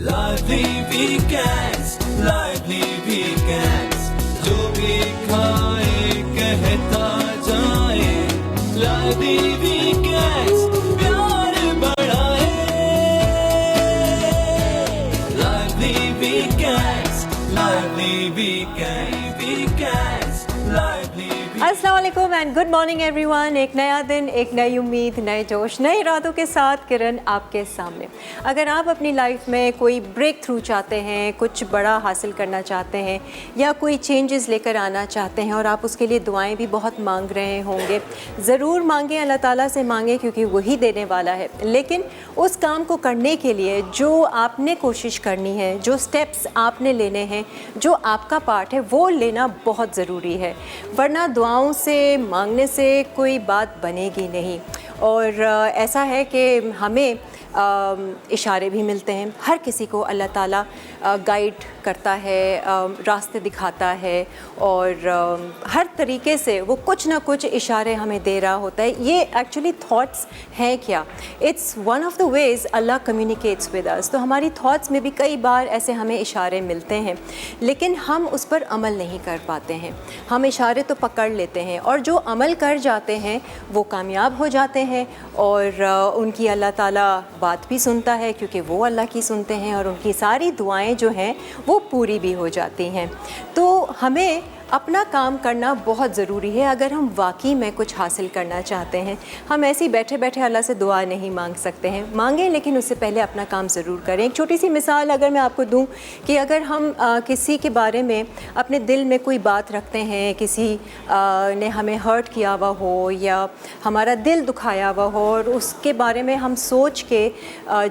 Lively weekends, lively weekends, जो भी खाए कहता जाए, lively weekends, प्यार बढ़ाए, lively weekends, lively weekends, weekends, lively weekends. अस्सलाम वालेकुम एंड गुड मॉर्निंग एवरीवन। एक नया दिन, एक नई उम्मीद, नए जोश, नए इरादों के साथ किरण आपके सामने। अगर आप अपनी लाइफ में कोई ब्रेक थ्रू चाहते हैं, कुछ बड़ा हासिल करना चाहते हैं या कोई चेंजेस लेकर आना चाहते हैं और आप उसके लिए दुआएं भी बहुत मांग रहे होंगे, ज़रूर मांगें, अल्लाह ताला से मांगें क्योंकि वही देने वाला है। लेकिन उस काम को करने के लिए जो आपने कोशिश करनी है, जो स्टेप्स आपने लेने हैं, जो आपका पार्ट है वो लेना बहुत ज़रूरी है, वरना दुआओं से मांगने से कोई बात बनेगी नहीं। और ऐसा है कि हमें इशारे भी मिलते हैं, हर किसी को अल्लाह ताला गाइड करता है, रास्ते दिखाता है और हर तरीके से वो कुछ ना कुछ इशारे हमें दे रहा होता है। ये एक्चुअली थॉट्स हैं क्या? It's one of the ways Allah communicates with us. तो हमारी थॉट्स में भी कई बार ऐसे हमें इशारे मिलते हैं, लेकिन हम उस पर अमल नहीं कर पाते हैं। हम इशारे तो पकड़ लेते हैं और जो अमल कर जाते हैं वो कामयाब हो जाते हैं और उनकी अल्लाह ताला बात भी सुनता है क्योंकि वो अल्लाह की सुनते हैं और उनकी सारी दुआएं जो हैं वो पूरी भी हो जाती हैं। तो हमें अपना काम करना बहुत ज़रूरी है अगर हम वाकई में कुछ हासिल करना चाहते हैं। हम ऐसे ही बैठे बैठे अल्लाह से दुआ नहीं मांग सकते हैं, मांगें लेकिन उससे पहले अपना काम ज़रूर करें। एक छोटी सी मिसाल अगर मैं आपको दूं कि अगर हम किसी के बारे में अपने दिल में कोई बात रखते हैं, किसी ने हमें हर्ट किया हुआ हो या हमारा दिल दुखाया हुआ हो और उसके बारे में हम सोच के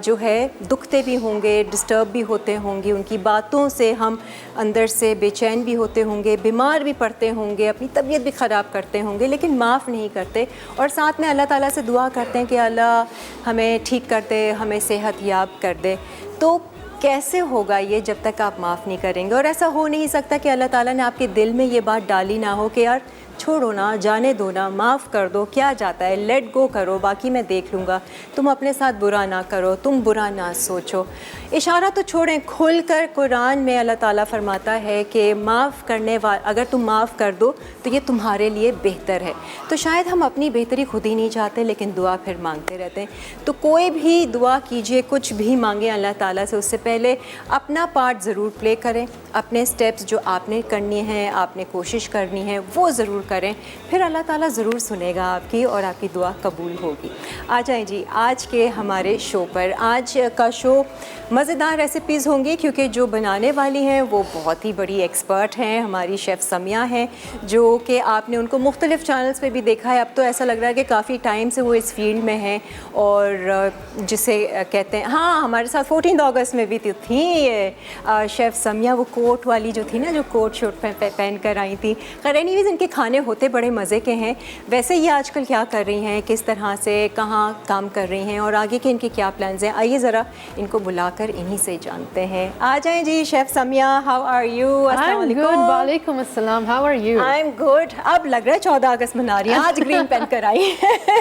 जो है दुखते भी होंगे, डिस्टर्ब भी होते होंगे, उनकी बातों से हम अंदर से बेचैन भी होते होंगे, बीमार भी पड़ते होंगे, अपनी तबीयत भी ख़राब करते होंगे, लेकिन माफ़ नहीं करते और साथ में अल्लाह ताला से दुआ करते हैं कि अल्लाह हमें ठीक कर दे, हमें सेहत याब कर दे। तो कैसे होगा ये जब तक आप माफ़ नहीं करेंगे? और ऐसा हो नहीं सकता कि अल्लाह ताला ने आपके दिल में ये बात डाली ना हो कि यार छोड़ो ना, जाने दो ना, माफ़ कर दो, क्या जाता है, लेट गो करो, बाकी मैं देख लूँगा, तुम अपने साथ बुरा ना करो, तुम बुरा ना सोचो। इशारा तो छोड़ें, खुलकर कुरान में अल्लाह ताला फरमाता है कि माफ़ करने अगर तुम माफ़ कर दो तो ये तुम्हारे लिए बेहतर है। तो शायद हम अपनी बेहतरी खुद ही नहीं चाहते लेकिन दुआ फिर मांगते रहते हैं। तो कोई भी दुआ कीजिए, कुछ भी मांगे अल्लाह ताला से, उससे पहले अपना पार्ट ज़रूर प्ले करें, अपने स्टेप्स जो आपने करनी हैं, आपने कोशिश करनी है वो ज़रूर करें, फिर अल्लाह ताला ज़रूर सुनेगा आपकी और आपकी दुआ कबूल होगी। आ जाएं जी आज के हमारे शो पर। आज का शो मज़ेदार रेसिपीज़ होंगी क्योंकि जो बनाने वाली हैं वो बहुत ही बड़ी एक्सपर्ट हैं, हमारी शेफ़ समिया हैं, जो कि आपने उनको मुख्तलिफ़ चैनल्स पे भी देखा है। अब तो ऐसा लग रहा है कि काफ़ी टाइम से वो इस फील्ड में हैं और जिसे कहते हैं, हाँ हमारे साथ 14 अगस्त में भी थी ये शेफ़ समिया, वो कोट वाली जो थी ना, जो कोट शूट पहन कर आई थी। खैर एनीवेज़ इनके खाने होते बड़े मज़े के हैं। वैसे ये आजकल क्या कर रही हैं, किस तरह से कहाँ काम कर रही हैं और आगे के इनके क्या प्लान्स हैं, आइए ज़रा इनको बुलाकर इन्हीं से जानते हैं। आ जाएं जी chef Samiya, how are you? I'm good, वालेकुम अस्सलाम, how are you? I'm good। अब लग रहा है 14 अगस्त मना रही हैं, आज ग्रीन पहन कर आई।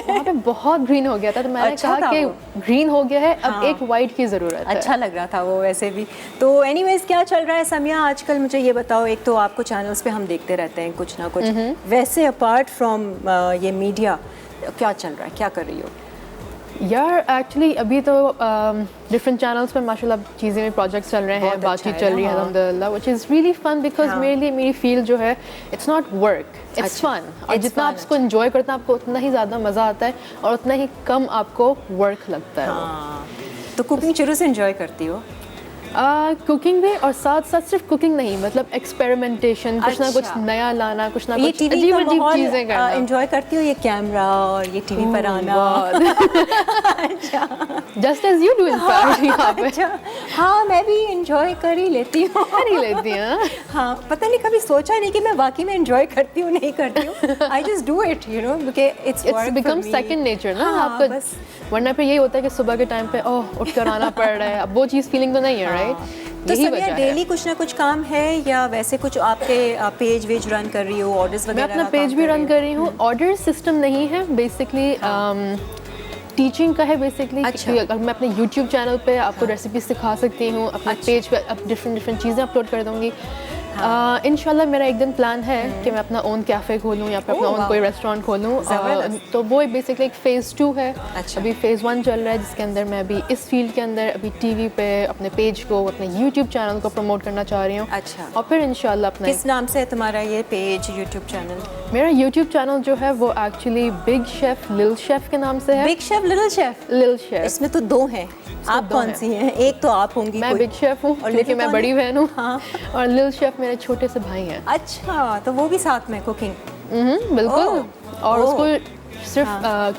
वहाँ पे बहुत ग्रीन हो गया था तो मैंने अच्छा कहा कि ग्रीन हो गया है, अब हाँ। एक वाइट की ज़रूरत है। अच्छा लग रहा था वो वैसे भी। तो एनीवेज़ क्या चल रहा है समिया आजकल, मुझे ये बताओ। एक तो आपको चैनल्स पे हम देखते रहते हैं कुछ ना कुछ, वैसे अपार्ट फ्रॉम ये मीडिया क्या चल रहा है, क्या कर रही हो? यार एक्चुअली अभी तो डिफरेंट चैनल्स पे माशाल्लाह चीज़ें में प्रोजेक्ट्स चल रहे हैं, बहुत बातचीत अच्छा है चल रही है ना, हाँ। अल्हम्दुलिल्लाह, which is really fun because हाँ। मेरे लिए मेरी फील्ड जो है इट्स नॉट वर्क, इट्स अच्छा, फन। और it's जितना आप fun, इसको एंजॉय करते हैं आपको उतना ही ज़्यादा मज़ा आता है और उतना ही कम आपको वर्क लगता है। हाँ। तो कुकिंग शुरू से एंजॉय करती हो? कुकिंग भी, और साथ साथ सिर्फ कुकिंग नहीं, मतलब एक्सपेरिमेंटेशन, कुछ ना कुछ अच्छा। नया लाना, कुछ ना ये कुछ टीवी अजीब का अजीब माहौल चीज़ें करना। एंजॉय करती हो, ये कैमरा और ये टीवी पर आना? Just as you do in fact यहाँ पे अच्छा, हाँ मैं भी एंजॉय कर ही लेती हूँ। कर ही लेती हैं। हाँ, पता नहीं कभी सोचा नहीं कि मैं वाकई में एंजॉय करती हूँ नहीं करती हूँ। I just do it you know because it's become second nature ना हाँ, आपका। बस। वरना पे यही होता है कि सुबह के टाइम पे ओह उठ कर आना पड़ रहा है, अब वो चीज़ फीलिंग तो नहीं है, राइट? तो यही समिया वजह है। डेली कुछ ना कुछ काम है या वैसे कुछ आपके पेज वेज रन कर रही हो, ऑर्डर्स मैं वगैरह अपना का पेज काम भी कर रन कर रही हूँ। ऑर्डर सिस्टम नहीं है बेसिकली, टीचिंग का है बेसिकली। अच्छा। अगर मैं अपने यूट्यूब चैनल पे आपको रेसिपी सिखा सकती हूँ, अपने पेज पे अब डिफरेंट चीज़ें अपलोड कर दूँगी। इंशाल्लाह मेरा एक दिन प्लान है कि मैं अपना ओन कैफ़े खोलूँ या फिर अपना ओन कोई रेस्टोरेंट खोलूँ। तो वो बेसिकली एक फ़ेज़ 2 है। अच्छा। अभी फ़ेज़ 1 चल रहा है, जिसके अंदर मैं अभी इस फील्ड के अंदर अभी टीवी पे अपने पेज को, अपने यूट्यूब चैनल को प्रमोट करना चाह रही हूँ। अच्छा। और फिर इंशाल्लाह अपना किस नाम से है तुम्हारा ये पेज, यूट्यूब चैनल? मेरा यूट्यूब चैनल जो है वो एक्चुअली बिग शेफ़ लिल शेफ़ के नाम से है। Big chef, little chef? लिल शेफ़। इसमें तो 2 हैं, आप दो कौन हैं। सी हैं? एक तो आप होंगी। मैं कोई। बिग शेफ़ हूँ और क्योंकि little मैं कौन बड़ी है? बहन हूँ। हाँ। और लिल शेफ़ मेरे छोटे से भाई हैं। अच्छा, तो वो भी साथ में कुकिंग? बिल्कुल। और ओह। उसको सिर्फ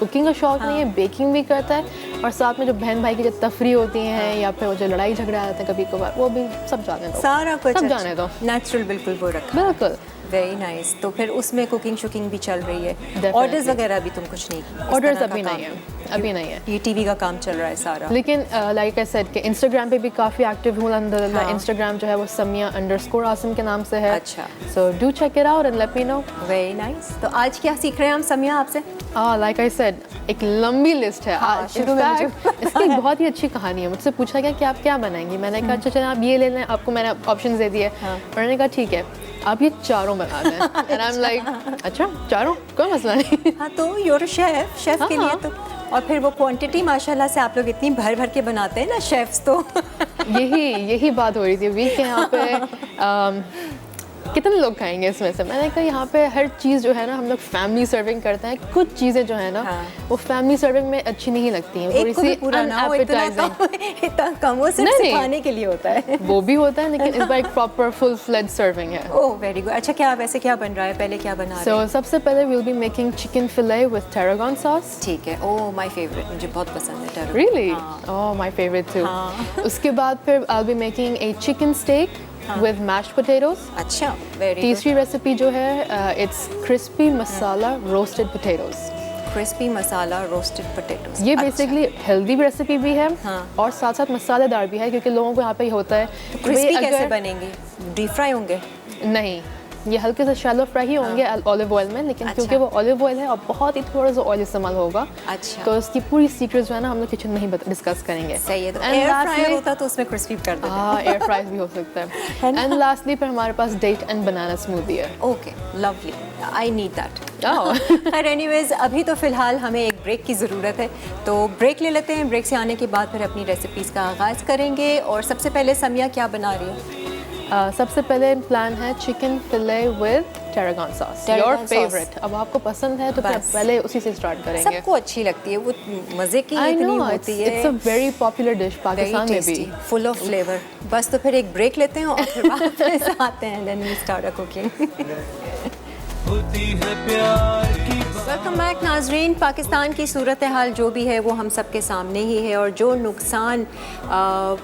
कुकिंग का शौक नहीं है, बेकिंग भी करता है। और साथ में जो बहन भाई की जो तफरी होती हैं या फिर वो जो लड़ाई झगड़े आते हैं कभी कभार, वो भी सब जाने दो। सारा कुछ सब जाने दो। नेचुरल बिल्कुल वो रखा। बिल्कुल। Very nice. तो फिर उसमें कुकिंग शुकिंग भी चल रही है? Definitely. ऑर्डर्स वगैरह भी तुम कुछ नहीं? इस ऑर्डर्स तरह का अभी काम? नहीं है, अभी नहीं है। ये टीवी का काम चल रहा है सारा? लेकिन लाइक आई सेड कि इंस्टाग्राम पे भी काफ़ी एक्टिव हूँ अल्हम्दुलिल्लाह। हाँ। इंस्टाग्राम जो है वो samia_asim के नाम से है। अच्छा। So do check it out and let me know. Very nice. तो आज क्या सीख रहे हैं हम समिया आपसे? लाइक आई सेड एक लंबी लिस्ट है। हाँ, In शुरू में fact, मुझे- इसकी एक बहुत ही अच्छी कहानी है। मुझसे पूछा गया कि आप क्या बनाएंगी, मैंने कहा अच्छा चलें आप ये ले लें, आपको मैंने ऑप्शंस दे दिए। उन्होंने कहा ठीक है आप ये चारों बना दें। एंड आई एम लाइक अच्छा चारों, कोई मसला नहीं। हाँ, तो यूर शेफ, शेफ के लिए हाँ। तो। और फिर वो क्वांटिटी माशाल्लाह से आप लोग इतनी भर भर के बनाते हैं ना शेफ्स तो। यही बात हो रही थी वीक के यहाँ पे कितने लोग खाएंगे इसमें से। मैंने कहा यहाँ पे हर चीज़ जो है ना हम लोग फैमिली सर्विंग करते हैं। कुछ चीज़ें जो है ना वो फैमिली सर्विंग में अच्छी नहीं लगती हैं, एक को भी पूरा ना हो, इतना कम वो सिर्फ नहीं। सिखाने के लिए होता है। वो भी होता है लेकिन इस बार एक प्रॉपर फुल फ्लेड सर्विंग है। Oh very good. अच्छा, क्या वैसे क्या बन रहा है? पहले क्या बना रहे सो हैं? सबसे पहले will be making chicken field with tarragon sauce। ठीक है। ओह माय फेवरेट, मुझे बहुत पसंद है tarragon। Really? हाँ। Oh, my favorite too. हाँ। उसके बाद फिर I'll be making a chicken steak with mashed potatoes। अच्छा, वेरी गुड। तीसरी रेसिपी जो है it's crispy masala roasted potatoes। Crispy masala roasted potatoes. ये बेसिकली हेल्दी रेसिपी भी है हाँ। और साथ साथ मसालेदार भी है क्योंकि लोगों को यहाँ पे होता है क्रिस्पी भाई कैसे अगर- बनेंगे? डीप फ्राई होंगे? नहीं, ये हल्के से शैलो फ्राई ही होंगे ऑलिव ऑयल में, लेकिन अच्छा। क्योंकि वो ऑलिव ऑयल है और बहुत ही थोड़ा सा ऑयल इस्तेमाल होगा। अच्छा। तो उसकी पूरी सीक्रेट्स जो है ना हम लोग किचन में ही डिस्कस करेंगे। सही है। तो And एयर lastly- फ्रायर होता तो उसमें क्रिस्पी कर देते। हाँ, एयर फ्राइज भी हो सकता है। एंड लास्टली फिर हमारे पास डेट एंड बनाना स्मूदी है। Okay, lovely, I need that. Oh. खैर एनीवेज अभी तो फ़िलहाल हमें एक ब्रेक की ज़रूरत है, तो ब्रेक ले लेते हैं। ब्रेक से आने के बाद फिर अपनी रेसिपीज़ का आगाज़ करेंगे। और सबसे पहले समिया क्या बना रही है? सबसे पहले प्लान है chicken field with tarragon sauce। Tarragon your sauce। Favourite. अब आपको पसंद है तो फिर बस। पहले उसी से स्टार्ट करेंगे। सबको अच्छी लगती है वो, मज़े की आई इतनी नो होती इट्स अ है। वेरी पॉपुलर डिश पाकिस्तान में भी। Full of flavour. बस तो फिर एक ब्रेक लेते हैं और फिर वापस आते हैं। Then we start a cooking. होती है प्यार की वेलकम बैक नाजरीन। पाकिस्तान की सूरत हाल जो भी है वो हम सब के सामने ही है, और जो नुकसान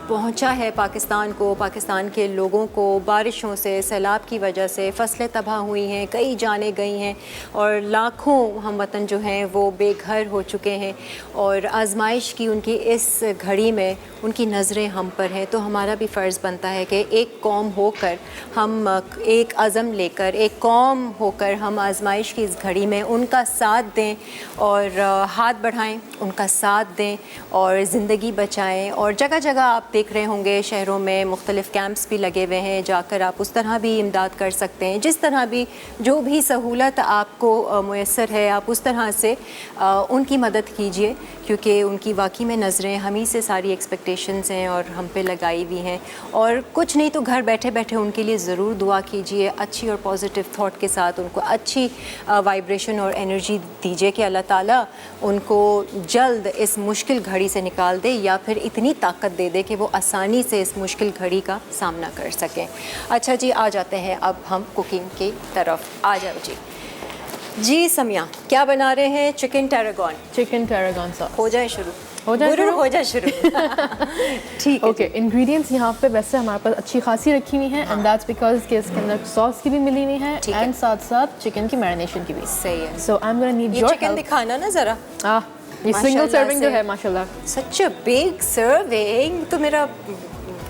पहुंचा है पाकिस्तान को, पाकिस्तान के लोगों को बारिशों से, सैलाब की वजह से फसलें तबाह हुई हैं, कई जानें गई हैं और लाखों हम वतन जो हैं वो बेघर हो चुके हैं। और आजमाइश की उनकी इस घड़ी में उनकी नज़रें हम पर हैं, तो हमारा भी फ़र्ज़ बनता है कि एक कौम होकर हम एक अज़म लेकर, एक कौम होकर हम आजमाइश की इस घड़ी में उनका साथ दें और हाथ बढ़ाएं, उनका साथ दें और ज़िंदगी बचाएं। और जगह जगह आप देख रहे होंगे शहरों में मुख्तलिफ़ कैंप्स भी लगे हुए हैं, जाकर आप उस तरह भी इमदाद कर सकते हैं। जिस तरह भी जो भी सहूलत आपको मुयस्सर है आप उस तरह से उनकी मदद कीजिए, क्योंकि उनकी वाकई में नज़रें हम ही से सारी एक्सपेक्टेशंस हैं और हम पे लगाई हुई हैं। और कुछ नहीं तो घर बैठे बैठे उनके लिए ज़रूर दुआ कीजिए, अच्छी और पॉजिटिव थॉट के साथ उनको अच्छी वाइब्रेशन और एनर्जी दीजिए कि अल्लाह ताला उनको जल्द इस मुश्किल घड़ी से निकाल दे, या फिर इतनी ताकत दे दे कि वो आसानी से इस मुश्किल घड़ी का सामना कर सकें। अच्छा जी, आ जाते हैं अब हम कुकिंग की तरफ। आ जाओ जी। जी समिया, क्या बना रहे हैं? Chicken tarragon. Chicken tarragon sauce। हो जाए शुरू। हो जाए गुरु, शुरू? हो जाए शुरू। ठीक है। ओके, इंग्रेडिएंट्स यहाँ पे वैसे हमारे पास अच्छी खासी रखी हुई हैं एंड दैट्स बिकॉज कि इसके अंदर सॉस की भी मिली हुई है ठीक है। एंड साथ साथ चिकन की मैरिनेशन की भी। सही है। सो आई एम गोना नीड ये योर चिकन दिखाना ना ज़रा। ये सिंगल माशाल्लाह सर्विंग जो से। है माशाल्लाह। सच बिग सर्विंग, तो मेरा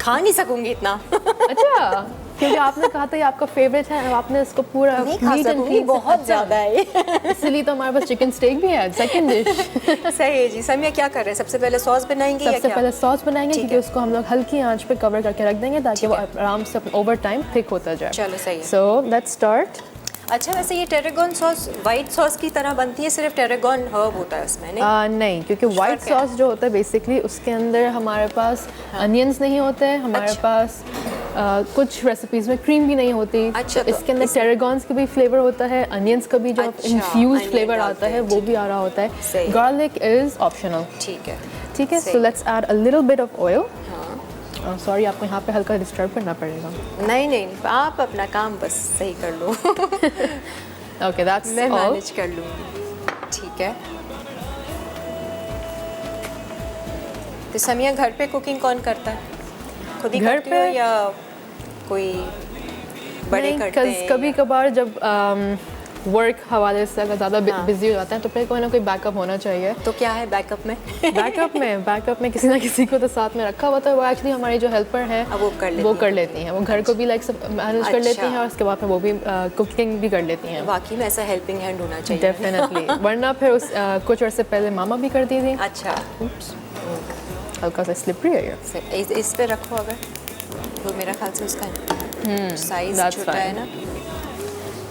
खा नहीं सकूंगी इतना। अच्छा क्योंकि आपने कहा था ये आपका फेवरेट है, आपने इसको पूरा नहीं खा नीट एंड सकूंगी, क्लीन बहुत ज़्यादा है ये। इसलिए तो हमारे पास चिकन स्टेक भी है, सेकंड डिश। सही है जी। समिया क्या कर रहे हैं, सबसे पहले सॉस बनाएंगे या सबसे क्या? पहले सॉस बनाएंगे ठीक क्योंकि है। उसको हम लोग हल्की आंच पे कवर करके रख देंगे ताकि वो आराम से ओवर टाइम थिक होता जाए। चलो सही है। So let's start. अच्छा वैसे ये टेरेगॉन सॉस वाइट सॉस की तरह बनती है, सिर्फ टेरेगॉन हर्ब होता है उसमें नहीं? नहीं, क्योंकि वाइट क्या है? सॉस जो होता है बेसिकली उसके अंदर हमारे पास अनियंस नहीं होते हैं, हमारे अच्छा। पास कुछ रेसिपीज़ में क्रीम भी नहीं होती। अच्छा, तो इसके अंदर टेरेगॉन्स का भी फ्लेवर होता है, अनियंस का भी जो अच्छा, इन्फ्यूज onion फ्लेवर डालते आता है हैं, वो भी आ रहा होता है। सही। Garlic is optional. ठीक है। ठीक है, सही। So let's add a little bit of oil. हाँ। सॉरी, आपको यहाँ पे हल्का डिस्टर्ब करना पड़ेगा। नहीं नहीं, आप अपना काम बस सही कर लो। ओके, दैट्स मैं ऑल। मैनेज कर लूँगी। ठीक है। तो समिया घर पे कुकिंग कौन करता है? खुद ही घर करती हो पे- या कोई बड़े नहीं, करते हैं? कभी कभार जब वर्क हवाले से अगर ज़्यादा हाँ। बिजी हो जाते हैं तो फिर कोई ना कोई बैकअप होना चाहिए। तो क्या है बैकअप में? बैकअप में किसी ना किसी को तो साथ में रखा हुआ था। वो एक्चुअली हमारी जो हेल्पर हैं अब वो कर लेती हैं। वो घर को भी लाइक मैनेज कर लेती अच्छा। हैं और उसके बाद फिर वो भी कुकिंग भी कर लेती हैं। वाकई में ऐसा हेल्पिंग हैंड होना चाहिए। डेफिनेटली, वरना फिर कुछ अर्से पहले मामा भी करती थी। अच्छा। हल्का सा स्लिपरी है ये। इस पे रखो अगर, तो मेरा ख्याल से उसका साइज that's छोटा है fine. ना।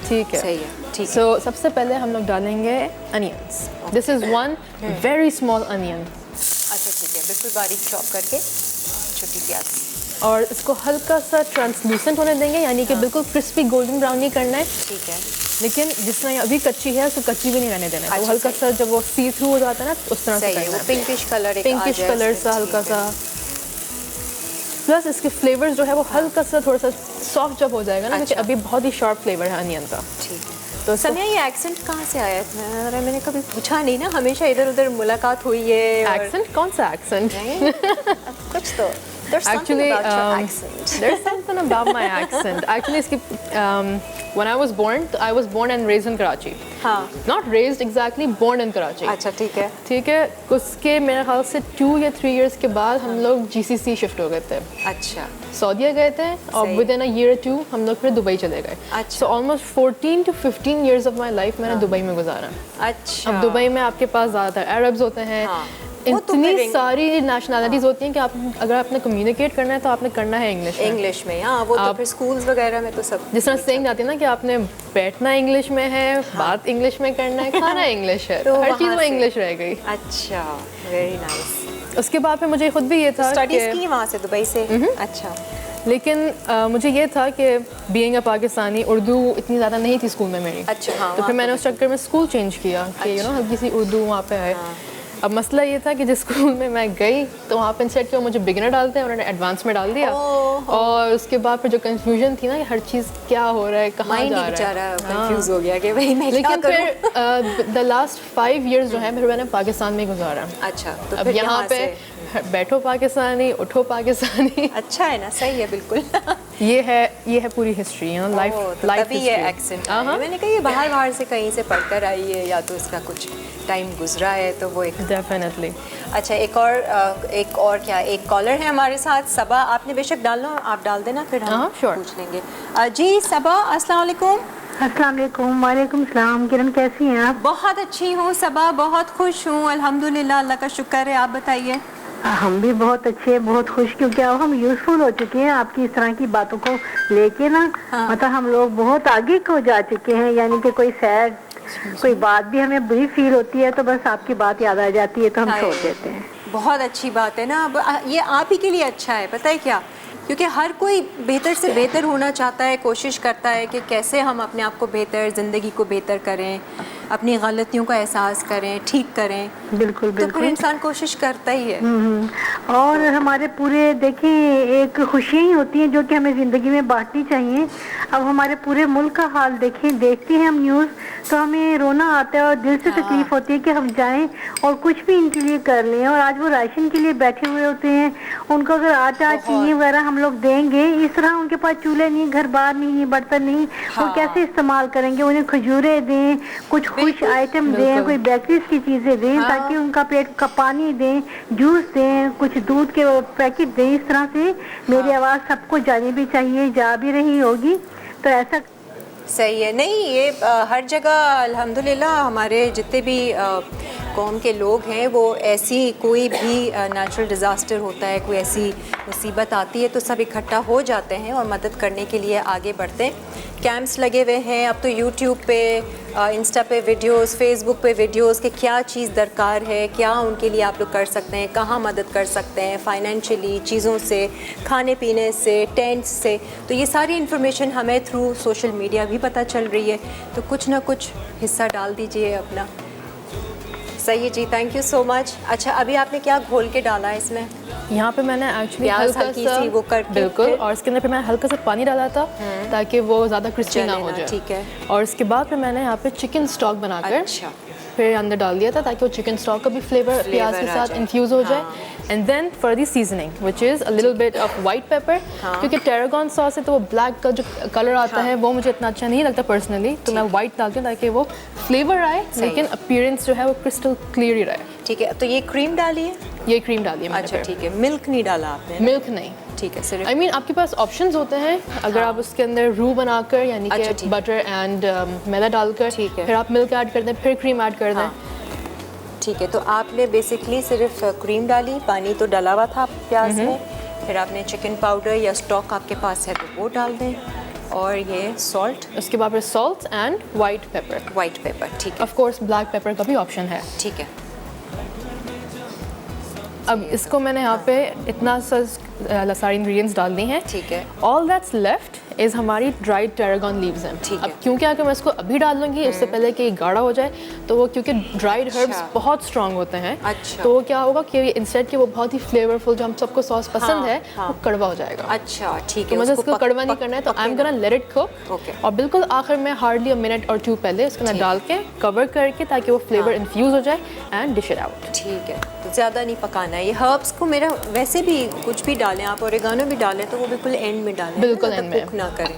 ठीक है, सही है, ठीक है। सो सबसे पहले हम लोग डालेंगे onions. This is one very small onion. अच्छा ठीक है, बिल्कुल बारीक चॉप करके छोटी प्याज। और इसको हल्का सा ट्रांसलूसेंट होने देंगे, यानी कि बिल्कुल क्रिस्पी गोल्डन ब्राउन नहीं करना है, ठीक है। लेकिन जिस तरह ये अभी कच्ची है उसको कच्ची भी नहीं रहने देना है। तो अच्छा, हल्का सही। सा जब वो सी थ्रू हो जाता है ना उस तरह से सही है, करना वो है। पिंकिश कलर एक पिंकिश कलर सा हल्का सा, प्लस इसके फ्लेवर्स जो है वो हल्का सा थोड़ा सा सॉफ्ट जब हो जाएगा ना, क्योंकि अच्छा। अभी बहुत ही शार्प फ्लेवर है अनियन का। ठीक है। तो इसको- समिया ये एक्सेंट कहाँ से आया था? अरे मैंने कभी पूछा नहीं ना, हमेशा इधर उधर मुलाकात हुई है। और- एक्सेंट कौन सा एक्सेंट? नहीं, कुछ तो there's something Actually, about your accent. there's something about my accent. Actually, इसकी when I was born and raised in Karachi. हाँ। Not raised exactly, born in Karachi. अच्छा ठीक है। ठीक है, उसके मेरे ख्याल से 2 या 3 years के बाद हम लोग GCC शिफ्ट हो गए थे, अच्छा सऊदीया गए थे, और सही। With in a year or 2 हम लोग फिर दुबई चले गए। अच्छा। So almost 14 to 15 years of my life मैंने दुबई में गुजारा। अच्छा। अब दुबई में आपके पास ज़्यादातर अरब्स होते हैं, हाँ। वो तो फिर इतनी सारी नेशनैलिटीज़ होती हैं कि आप अगर आपने कम्युनिकेट करना है तो आपने करना है इंग्लिश में। इंग्लिश में, हाँ वो तो फिर स्कूल्स वगैरह में तो सब जिस तरह सेइंग जाती है ना कि आपने बैठना इंग्लिश में है, बात इंग्लिश में करना है, खाना इंग्लिश है, तो हर वहाँ चीज़ में से- इंग्लिश रह गई। अच्छा, वेरी नाइस। उसके बाद फिर मुझे खुद भी ये था स्टडीज कि की वहाँ से दुबई से? अच्छा लेकिन मुझे ये था कि बीइंग अ पाकिस्तानी उर्दू इतनी ज़्यादा नहीं थी स्कूल में मेरी। अच्छा, हाँ, तो वहाँ फिर मैंने उस चक्कर में स्कूल चेंज किया कि हल्की सी उर्दू वहाँ पे है। अब मसला ये था कि जिस स्कूल में मैं गई तो वहाँ पे इंस्टेड किया मुझे बिगिनर डालते हैं, उन्होंने एडवांस में डाल दिया। और उसके बाद फिर जो कंफ्यूजन थी ना कि हर चीज़ क्या हो रहा है, कहाँ माइंड जा ही रहा बेचारा है, कंफ्यूज हो गया कि भाई मैं क्या लेकिन करूँ? फिर द लास्ट 5 years जो है फिर मैंने पाकिस्तान में गुजारा। अच्छा तो अब फिर यहाँ पे बैठो पाकिस्तानी, उठो पाकिस्तानी। अच्छा है ना, सही है बिल्कुल। ये है पूरी हिस्ट्री, यू नो, तो लाइफ तभी ये एक्सेंट है। मैंने कहा ये बाहर से कहीं से पढ़कर आई है या तो इसका कुछ टाइम गुजरा है तो वो एक। डेफिनेटली। अच्छा एक और क्या, एक कॉलर है हमारे साथ, सबा। आपने बेशक डालना, आप डाल देना फिर हम sure. पूछ लेंगे। जी सबा, अस्सलाम वालेकुम। अस्सलाम वालेकुम। वालेकुम सलाम। किरण कैसी हैं आप? बहुत अच्छी हूँ सबा, बहुत खुश हूँ अल्हम्दुलिल्लाह, अल्लाह का शुक्र है। आप बताइए। हम भी बहुत अच्छे हैं, बहुत खुश, क्योंकि अब हम यूजफुल हो चुके हैं आपकी इस तरह की बातों को लेके ना। हाँ। मतलब हम लोग बहुत आगे को जा चुके हैं, यानी कि कोई सैड कोई बात भी हमें बुरी फील होती है तो बस आपकी बात याद आ जाती है तो हम छोड़ देते हैं। बहुत अच्छी बात है ना। अब ये आप ही के लिए अच्छा है, पता है क्या, क्योंकि हर कोई बेहतर से बेहतर होना चाहता है, कोशिश करता है कि कैसे हम अपने आप को बेहतर, ज़िंदगी को बेहतर करें, अपनी गलतियों का एहसास करें, ठीक करें। बिल्कुल तो फिर बिल्कुल। इंसान कोशिश करता ही है। और हमारे पूरे देखिए एक खुशियाँ ही होती हैं जो कि हमें ज़िंदगी में बांटनी चाहिए। अब हमारे पूरे मुल्क का हाल देखें, देखते हैं हम न्यूज़ तो हमें रोना आता है और दिल से तकलीफ होती है कि हम जाएं और कुछ भी इनके लिए कर लें। और आज वो राशन के लिए बैठे हुए होते हैं, उनको अगर आटा चीनी वगैरह हम लोग देंगे, इस तरह उनके पास चूल्हे नहीं, घर बार नहीं, बर्तन नहीं, वो कैसे इस्तेमाल करेंगे? उन्हें खजूरें दें, कुछ खुश आइटम दें, कोई बेकरीज की चीजें दें, ताकि उनका पेट का पानी दें, जूस दें, कुछ दूध के पैकेट दें। इस तरह से मेरी आवाज़ सबको जानी भी चाहिए, जा भी रही होगी, तो ऐसा सही है। नहीं ये हर जगह अल्हम्दुलिल्लाह हमारे जितने भी कौम के लोग हैं वो ऐसी कोई भी नेचुरल डिज़ास्टर होता है, कोई ऐसी मुसीबत आती है तो सब इकट्ठा हो जाते हैं और मदद करने के लिए आगे बढ़ते हैं। कैंप्स लगे हुए हैं, अब तो यूट्यूब पे, इंस्टा पे वीडियोस, फेसबुक पे वीडियोस कि क्या चीज़ दरकार है, क्या उनके लिए आप लोग कर सकते हैं, कहाँ मदद कर सकते हैं फाइनेंशियली, चीज़ों से, खाने पीने से, टेंट्स से। तो ये सारी इन्फॉर्मेशन हमें थ्रू सोशल मीडिया भी पता चल रही है, तो कुछ ना कुछ हिस्सा डाल दीजिए अपना। सही है जी, थैंक यू सो मच। अच्छा अभी आपने क्या घोल के डाला है इसमें? यहाँ पे मैंने एक्चुअली प्याज हल्का हल्की सा सी वो करके बिल्कुल, फिर? और इसके अंदर फिर मैंने हल्का सा पानी डाला था ताकि वो ज़्यादा क्रिस्पी ना हो जाए। ठीक है। और इसके बाद फिर मैंने यहाँ पे चिकन स्टॉक बनाकर अच्छा। फिर अंदर डाल दिया था ताकि वो चिकन स्टॉक का भी फ्लेवर प्याज के आ साथ जाए। इन्फ्यूज़ हो जाए। And then for the seasoning which is a little bit of white pepper, क्योंकि टेरागॉन सॉस है तो वो ब्लैक का जो कलर आता है वो मुझे इतना अच्छा नहीं लगता पर्सनली, तो मैं वाइट डालती हूँ ताकि वो फ्लेवर आए लेकिन अपीयरेंस जो है वो क्रिस्टल क्लियर ही रहे। ठीक है, तो ये क्रीम डाली है? ये क्रीम डाली है मैंने। अच्छा ठीक है, मिल्क नहीं डाला आपने? मिल्क नहीं। ठीक है, सिर्फ आई मीन आपके पास ऑप्शंस होते हैं, अगर आप उसके अंदर रू बनाकर यानी अच्छा, कि ठीक। बटर एंड मैदा डालकर ठीक है। फिर आप मिल्क ऐड कर दें, फिर क्रीम ऐड कर दें। ठीक है, तो आपने बेसिकली सिर्फ क्रीम डाली, पानी तो डला हुआ था प्याज में, फिर आपने चिकन पाउडर या स्टॉक आपके पास है तो वो डाल दें, और ये सॉल्ट, उसके बाद फिर salt and white paper. White pepper. ठीक है, ऑफ कोर्स ब्लैक पेपर का भी ऑप्शन है। ठीक है। अब इसको मैंने यहाँ पे इतना सा सारे इंग्रेडिएंट्स डाल दी हैं। ठीक है। ऑल दैट्स लेफ्ट इज़ हमारी ड्राइड टेरागॉन लीव्स हैं। ठीक अब है। क्योंकि अगर मैं इसको अभी डाल लूँगी उससे पहले कि गाढ़ा हो जाए, तो वो क्योंकि ड्राइड हर्ब्स अच्छा। बहुत स्ट्रॉन्ग होते हैं, अच्छा। तो वो क्या होगा कि इंस्टेड कि वो बहुत ही फ्लेवरफुल, जो हम सबको सॉस पसंद है, हाँ। वो कड़वा हो जाएगा। अच्छा ठीक तो है, मुझे उसको इसको कड़वा नहीं करना है, तो I am gonna let it cook. Okay। और बिल्कुल आखिर में हार्डली अ मिनट और 2 पहले उसके अंदर ठीक। डाल के कवर करके ताकि वो फ्लेवर इन्फ्यूज़ हो जाए एंड डिश इट आउट। ठीक है, तो ज़्यादा नहीं पकाना है। ये हर्ब्स को मेरा वैसे भी कुछ भी डालें आप, ओरिगानो भी डालें तो वो बिल्कुल एंड में डालें, बिल्कुल मतलब end में। कुक ना करें।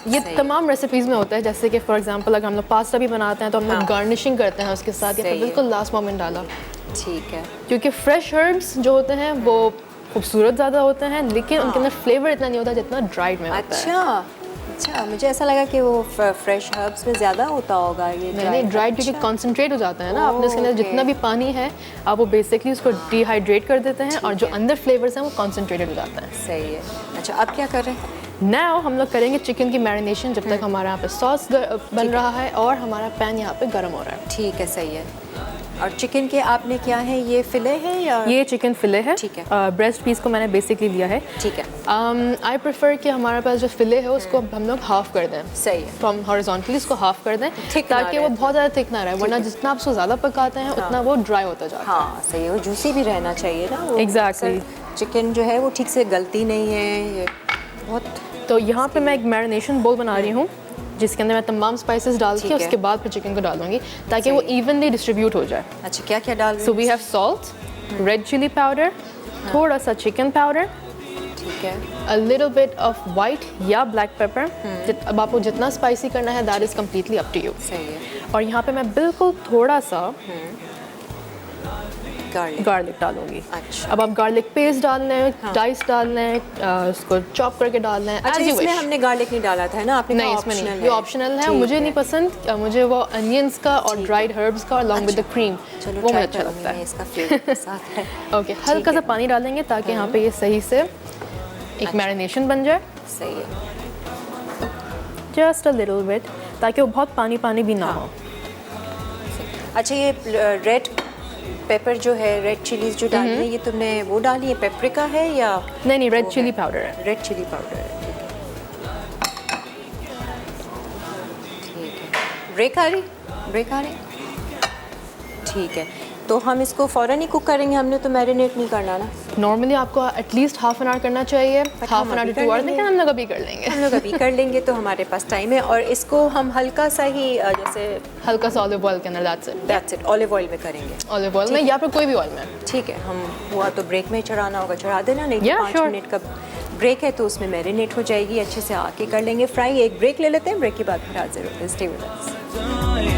ये सही। तमाम रेसिपीज़ में होता है, जैसे कि फॉर एग्जांपल अगर हम लोग पास्ता भी बनाते हैं तो हम लोग हाँ। गार्निशिंग करते हैं उसके साथ, या सही फिर है। बिल्कुल लास्ट मोमेंट डाला, ठीक है। क्योंकि फ्रेश हर्ब्स जो होते हैं वो खूबसूरत ज़्यादा होते हैं लेकिन उनके अंदर फ्लेवर इतना नहीं होता जितना ड्राइड में होता है। अच्छा अच्छा, मुझे ऐसा लगा कि वो फ्रेश हर्ब्स में ज़्यादा होता होगा ये नहीं, ड्राइड क्योंकि कॉन्सेंट्रेट हो जाता है ना, आपने उसके अंदर जितना भी पानी है आप वो बेसिकली उसको डिहाइड्रेट कर देते हैं, और जो अंदर फ्लेवर्स हैं वो कॉन्सेंट्रेटेड हो जाता है। सही है। अच्छा अब क्या कर रहे हैं? नाउ हम लोग करेंगे चिकन की मैरिनेशन जब तक हमारा यहाँ पे सॉस बन रहा है और हमारा पैन यहाँ पे गर्म हो रहा है। ठीक है, सही है। और चिकन के आपने क्या है, ये फिले है या ये चिकन फिले है। ठीक है। ब्रेस्ट पीस को मैंने बेसिकली लिया है। ठीक है, आई प्रेफर कि हमारे पास जो फिले है उसको हम लोग हाफ कर दें, सही है। फ्रॉम हॉरिजॉन्टली इसको हाफ कर दें Thick ना ताकि वो रहे। बहुत ज़्यादा थिक ना रहे, वरना जितना आप उसको ज़्यादा पकाते हैं उतना वो ड्राई होता जाता है। हाँ सही है, वो जूसी भी रहना चाहिए ना वो। Exactly। चिकन जो है वो ठीक से गलती नहीं है, ये बहुत। तो यहाँ पे मैं एक मैरिनेशन बोल बना रही हूँ जिसके अंदर मैं तमाम स्पाइसेस डाल के ठीक है। उसके बाद फिर चिकन को डालूंगी ताकि वो इवनली डिस्ट्रीब्यूट हो जाए। अच्छा क्या क्या डाल रहे so we have salt, red chilli powder, थोड़ा सा चिकन पाउडर, ठीक है, a little bit of white या black pepper। अब आपको जितना स्पाइसी करना है that is completely up to you। सही है। और यहाँ पे मैं बिल्कुल थोड़ा सा गार्लिक। गार्लिक डालूंगी। अच्छा। अब आप गार्लिक पेस्ट डाल लें, डाइस डाल लें, उसको चॉप करके डाल लें, अच्छा as you इसमें wish। हमने गार्लिक नहीं डाला था है ना, आपने नहीं कहा इसमें नहीं, optional ये ऑप्शनल है, ठीक मुझे नहीं पसंद, मुझे वो अनियंस का और ड्राइड हर्ब्स का अलॉन्ग विद द क्रीम चलो वो मुझे try अच्छा करूंगी लगता मैं, है। इसका फ्लेवर के साथ है। ओके, हल्का सा पानी डालेंगे ताकि यहाँ पे ये सही से एक मैरिनेशन बन जाए, सही है। जस्ट अ लिटिल बिट, ताकि वो बहुत पानी पानी भी ना हो। अच्छा ये रेड पेपर जो है, रेड चिलीज जो डाली है, ये तुमने वो डाली है, पेपरिका है या? नहीं रेड वो चिली है? पाउडर है। रेड चिली पाउडर है, ठीक है। ब्रेक आ रही ठीक है, तो हम इसको फ़ौरन ही कुक करेंगे, हमने तो मैरिनेट नहीं करना ना। नॉर्मली आपको एटलीस्ट हाफ एन आवर करना चाहिए, हाफ एन आवर अभी टू आवर, कर लेकिन हम लोग अभी कर लेंगे। हम लोग अभी कर लेंगे, तो हमारे पास टाइम है। और इसको हम हल्का सा ही जैसे हल्का सा ऑलिव ऑयल के अंदर, दैट्स इट, ऑलिव ऑयल में करेंगे। ऑलिव ऑयल में या फिर कोई भी ऑयल में। ठीक है, हम हुआ तो ब्रेक में चढ़ाना होगा चढ़ा देना, नहीं तो Yeah, 5 sure। मिनट का ब्रेक है तो उसमें मैरिनेट हो जाएगी, अच्छे से आके कर लेंगे फ्राई। एक ब्रेक ले लेते हैं, ब्रेक के बाद फिर हाजिर होते हैं। Stay with us.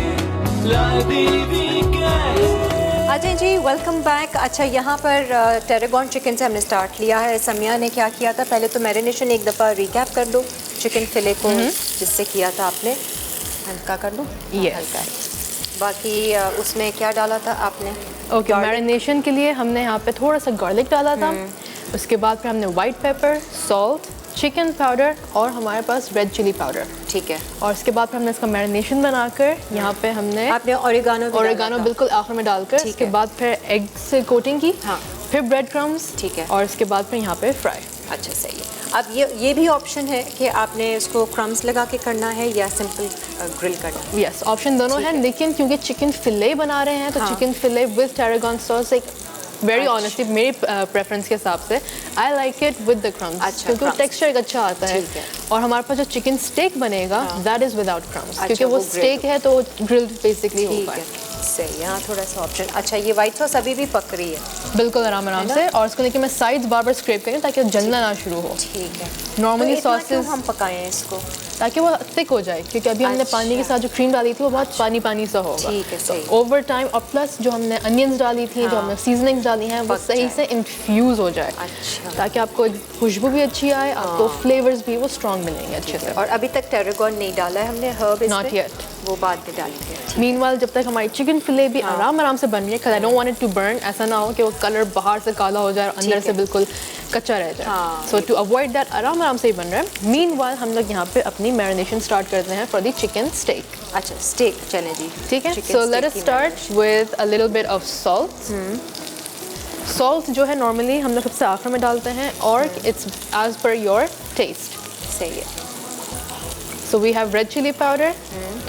lie the weekend. Ajay ji welcome back. अच्छा यहाँ पर टेरेगॉन चिकन से हमने स्टार्ट लिया है। समिया ने क्या किया था, पहले तो मैरिनेशन एक दफ़ा रिकैप कर दो चिकन फिले को जिससे किया था आपने, हल्का कर दो। Yes. हल्का है। बाकी उसमें क्या डाला था आपने? ओके, मैरिनेशन के लिए हमने यहाँ पे थोड़ा सा गार्लिक डाला था, उसके बाद फिर हमने white pepper, salt, chicken powder और हमारे पास रेड चिली पाउडर। ठीक है। और इसके बाद फिर हमने इसका मैरिनेशन बनाकर यहाँ पे हमने आपने ओरिगानो बिल्कुल आखिर में डालकर, ठीक इसके है। बाद फिर एग से कोटिंग की, हाँ। फिर ब्रेड क्रम्स, ठीक है। और इसके बाद फिर यहाँ पे फ्राई। अच्छा सही है। अब ये भी ऑप्शन है कि आपने इसको क्रम्स लगा के करना है या सिंपल ग्रिल करना है। यस, ऑप्शन दोनों ठीक हैं, है। लेकिन क्योंकि चिकन फिले बना रहे हैं तो हाँ। चिकन फिले विद टैरागन सॉस एक वेरी अच्छा। ऑनेस्टली मेरी प्रेफरेंस के हिसाब से I like it with the crumbs, अच्छा, क्योंकि crumbs। टेक्सचर एक अच्छा आता है। ठीक है। और हमारे पास जो चिकन स्टेक बनेगा दैट इज विदाउट क्रम्स, अच्छा, क्योंकि वो वो grilled स्टेक है तो ग्रिल्ड बेसिकली ठीक होगा। है सही। यहाँ थोड़ा सा ऑप्शन। अच्छा ये वाइट सॉस अभी भी पक रही है? बिल्कुल आराम आराम है से, ना? और उसको लेके मैं साइड्स बार बार स्क्रैप करें ताकि जलना ना शुरू हो। ठीक है। नॉर्मली तो इतना क्यों सॉसेस हम पकाएं इसको? ताकि वो थिक हो जाए, क्योंकि अभी हमने पानी के अच्छा। साथ जो क्रीम डाली थी वो बहुत पानी पानी सा होगा। ठीक है, सही। ओवर टाइम, और प्लस जो हमने अनियंस डाली थी, जो हाँ। हमने सीजनिंग्स डाली हैं, वो पक सही जाए। से इन्फ्यूज़ हो जाए, अच्छा। ताकि आपको एक खुशबू भी अच्छी आए, आपको फ्लेवर्स भी वो स्ट्रॉन्ग मिलेंगे अच्छे से। और अभी तक टेरेगॉन नहीं डाला है हमने, हर्ब Not इसमें? yet. वो बाद में डालेंगे। मीनवाइल जब तक हमारी चिकन फिले भी हाँ। आराम आराम से बन रही है, because I don't want it to burn, ऐसा ना हो कि वो कलर बाहर से काला हो जाए और अंदर ठीक से है। बिल्कुल कच्चा रह जाए। हाँ, सो टू अवॉइड दैट आराम आराम से ही बन रहा है। मीनवाइल हम लोग यहाँ पे अपनी मैरिनेशन स्टार्ट करते हैं फॉर द चिकन स्टेक। अच्छा स्टेक चले जी। ठीक है, Chicken सो steak लेट अस की start with a little bit of salt. Salt जो है नॉर्मली हम लोग सबसे आखिर में डालते हैं, और it's as per your taste. सही है। So we have red chilli powder,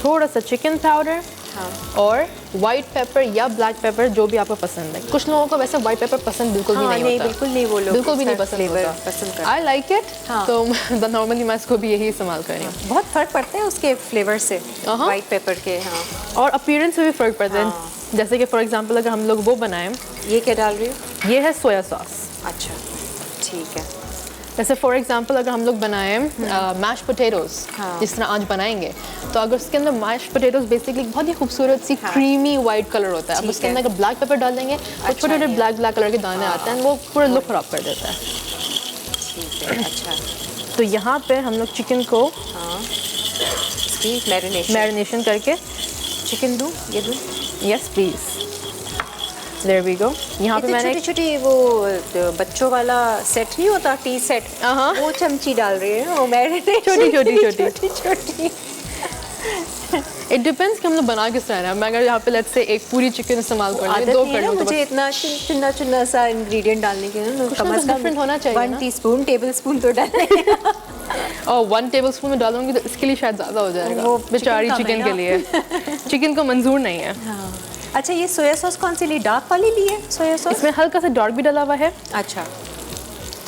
थोड़ा सा चिकन पाउडर, हाँ। और वाइट पेपर या ब्लैक पेपर जो भी आपको पसंद है। कुछ लोगों को वैसे वाइट पेपर पसंद बिल्कुल भी हाँ, नहीं नहीं, होता, बिल्कुल नहीं, वो लोग बिल्कुल भी नहीं इसका पसंद flavor होता। पसंद करते हैं। आई लाइक इट, हाँ। तो नॉर्मली मैं इसको भी यही इस्तेमाल कर रही हूँ। बहुत फर्क पड़ता है उसके फ्लेवर से वाइट पेपर के। हाँ। और अपीयरेंस में भी फ़र्क पड़ता है। हाँ। जैसे कि फॉर एग्जांपल अगर हम लोग वो बनाएं, ये क्या डाल रही हो? ये है सोया सॉस। अच्छा ठीक है। जैसे फॉर एग्जांपल अगर हम लोग बनाएं मैश पोटैटोज़, हाँ। जिस तरह आज बनाएंगे, तो अगर उसके अंदर मैश पोटैटोज़ बेसिकली बहुत ही खूबसूरत सी हाँ। क्रीमी वाइट कलर होता है, अब ठीक उसके है। अंदर अगर ब्लैक पेपर डाल देंगे तो छोटे छोटे नहीं ब्लैक ब्लैक कलर के दाने आते हैं, वो पूरा लुक ख़राब कर देता है। ठीक है। अच्छा तो यहाँ पे हम लोग चिकन को हाँ इसकी मैरिनेशन करके, चिकन दूँ ये दूँ? Yes please, there we go. यहाँ पे मैंने छोटी छोटी वो बच्चों वाला सेट नहीं होता, टी सेट, हाँ। वो चमची डाल रही है वो मैरिनेशन छोटी छोटी छोटी छोटी छोटी। इट डिपेंड्स कि हम लोग बना किस तरह रहे हैं। मैं अगर यहाँ पे लेट्स से एक पूरी चिकन इस्तेमाल कर आदत लें, दो नहीं है कर ना लूँ तो मुझे बस। इतना चुना चुना सा इंग्रेडिएंट डालने के लिए, कुछ ना कुछ different होना चाहिए 1 ना। टीस्पून टेबल स्पून तो डालें। और 1 टेबलस्पून में डालूंगी तो इसके लिए शायद ज़्यादा हो जाएगा, वो बेचारी chicken चिकन कम के है लिए। चिकन को मंजूर नहीं है। अच्छा ये सोया सॉस कौन सी ली, डार्क वाली ली है सोया सॉस? इसमें हल्का सा डार्क भी डला हुआ है, अच्छा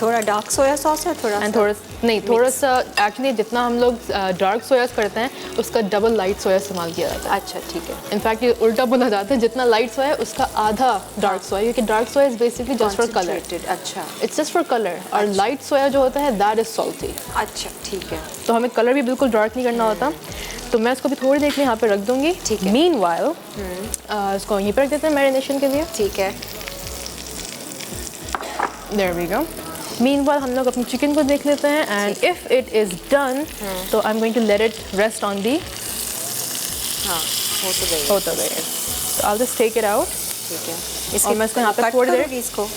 थोड़ा डार्क सोया सॉस है थोड़ा एंड सा? थोड़ा नहीं, थोड़ा सा एक्चुअली जितना हम लोग डार्क सोया करते हैं उसका डबल लाइट सोया इस्तेमाल किया जाता है। अच्छा ठीक है। इनफैक्ट ये उल्टा बोला जाता है, जितना लाइट सोया है उसका आधा डार्क सोया, क्योंकि dark soya is basically just for colour. Concentrated, अच्छा इट्स जस्ट फॉर कलर, और लाइट सोया जो होता है दैट इज सॉल्टी। अच्छा ठीक है। तो हमें कलर भी बिल्कुल डार्क नहीं करना होता। तो मैं इसको भी थोड़ी देर के लिए यहाँ पे रख दूंगी। ठीक है। मीनवाइल इसको यहीं पर रख देते हैं मैरिनेशन के लिए। ठीक है। There we go. मीनवाइल हम लोग अपनी चिकन को देख लेते हैं, and if it is done तो I am going to let it rest on the. हाँ हो तो गई। हो तो गई, तो I just take it out. ठीक है। और मैं इसको यहाँ पे कट थोड़ी देर- करूँगी इसको?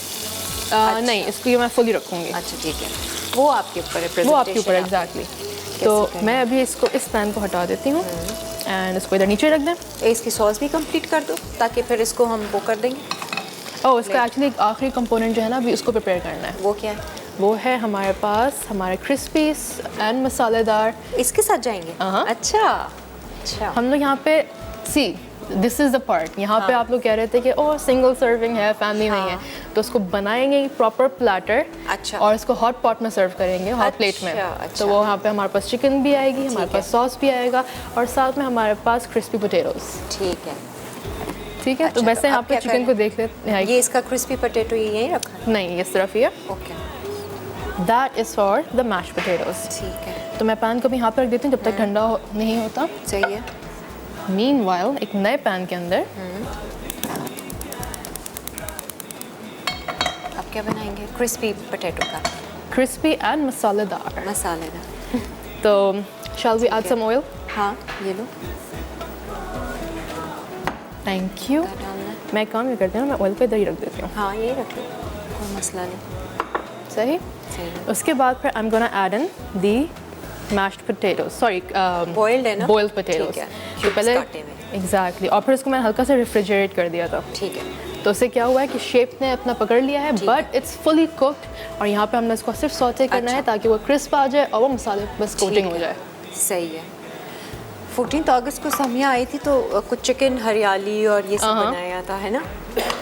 नहीं, इसको ये मैं फुली रखूँगी। अच्छा ठीक है, वो आपके ऊपर है, वो आपके ऊपर presentation एग्जैक्टली। कैसे तो करना मैं अभी इसको इस पैन को हटा देती हूँ, एंड इसको इधर नीचे रख दें। इसकी सॉस भी कंप्लीट कर दो ताकि फिर इसको हम वो कर देंगे। और इसका एक्चुअली एक आखिरी कंपोनेंट जो है ना अभी उसको प्रिपेयर करना है, वो क्या है? वो है हमारे पास हमारे क्रिस्पी एंड मसालेदार। इसके साथ जाएंगे? हाँ। अच्छा अच्छा। हम लोग यहाँ पे see this is the part, यहाँ पे आप लोग कह रहे थे कि ओह सिंगल सर्विंग है, फैमिली नहीं है, तो उसको बनाएंगे प्रॉपर प्लेटर। अच्छा। और इसको हॉट पॉट में सर्व करेंगे, हॉट प्लेट में। अच्छा। तो वो यहाँ पे हमारे पास चिकन भी आएगी, हमारे ठीक है। पास सॉस भी आएगा, और साथ में हमारे पास क्रिस्पी पोटैटोज। ठीक है। ठीक है। अच्छा, तो वैसे तो यहाँ अब पे क्या चिकन को करना देख लेते हैं। ये इसका क्रिस्पी पोटैटो यहीं रखा है? नहीं, इस तरफ ही है। Okay that is for the mash potatoes. ठीक है। तो मैं पैन को भी यहाँ पर रख देती हूँ जब तक ठंडा नहीं होता। सही है। मीनवाइल एक नए पैन के अंदर अब क्या बनाएंगे? क्रिस्पी पोटैटो का क्रिस्पी एंड मसालेदार। मसालेदार। तो shall we add some oil? हाँ, ये लो। Thank you. क्या डालना है? मैं काम ये करती हूँ, मैं ऑयल पे इधर ही रख देती हूँ। हाँ, ये रख लो, कोई मसला नहीं। सही। सही है। उसके बाद फिर I am gonna add in the mashed potatoes, sorry Boiled है ना? Boiled potatoes. ठीक है, तो cubes पहले काटे हुए। एग्जैक्टली, और फिर उसको मैंने हल्का सा रेफ्रिजरेट कर दिया था। ठीक है। तो उससे क्या हुआ है कि शेप ने अपना पकड़ लिया है, बट इट्स फुली कुक्ड, और यहाँ पे हमने इसको सिर्फ सौते करना है ताकि वो क्रिस्प आ जाए और वो मसाले बस कोटिंग हो जाए। सही है। 14 अगस्त को समिया आई थी तो कुछ चिकन हरियाली और ये सब बनाया था, है ना?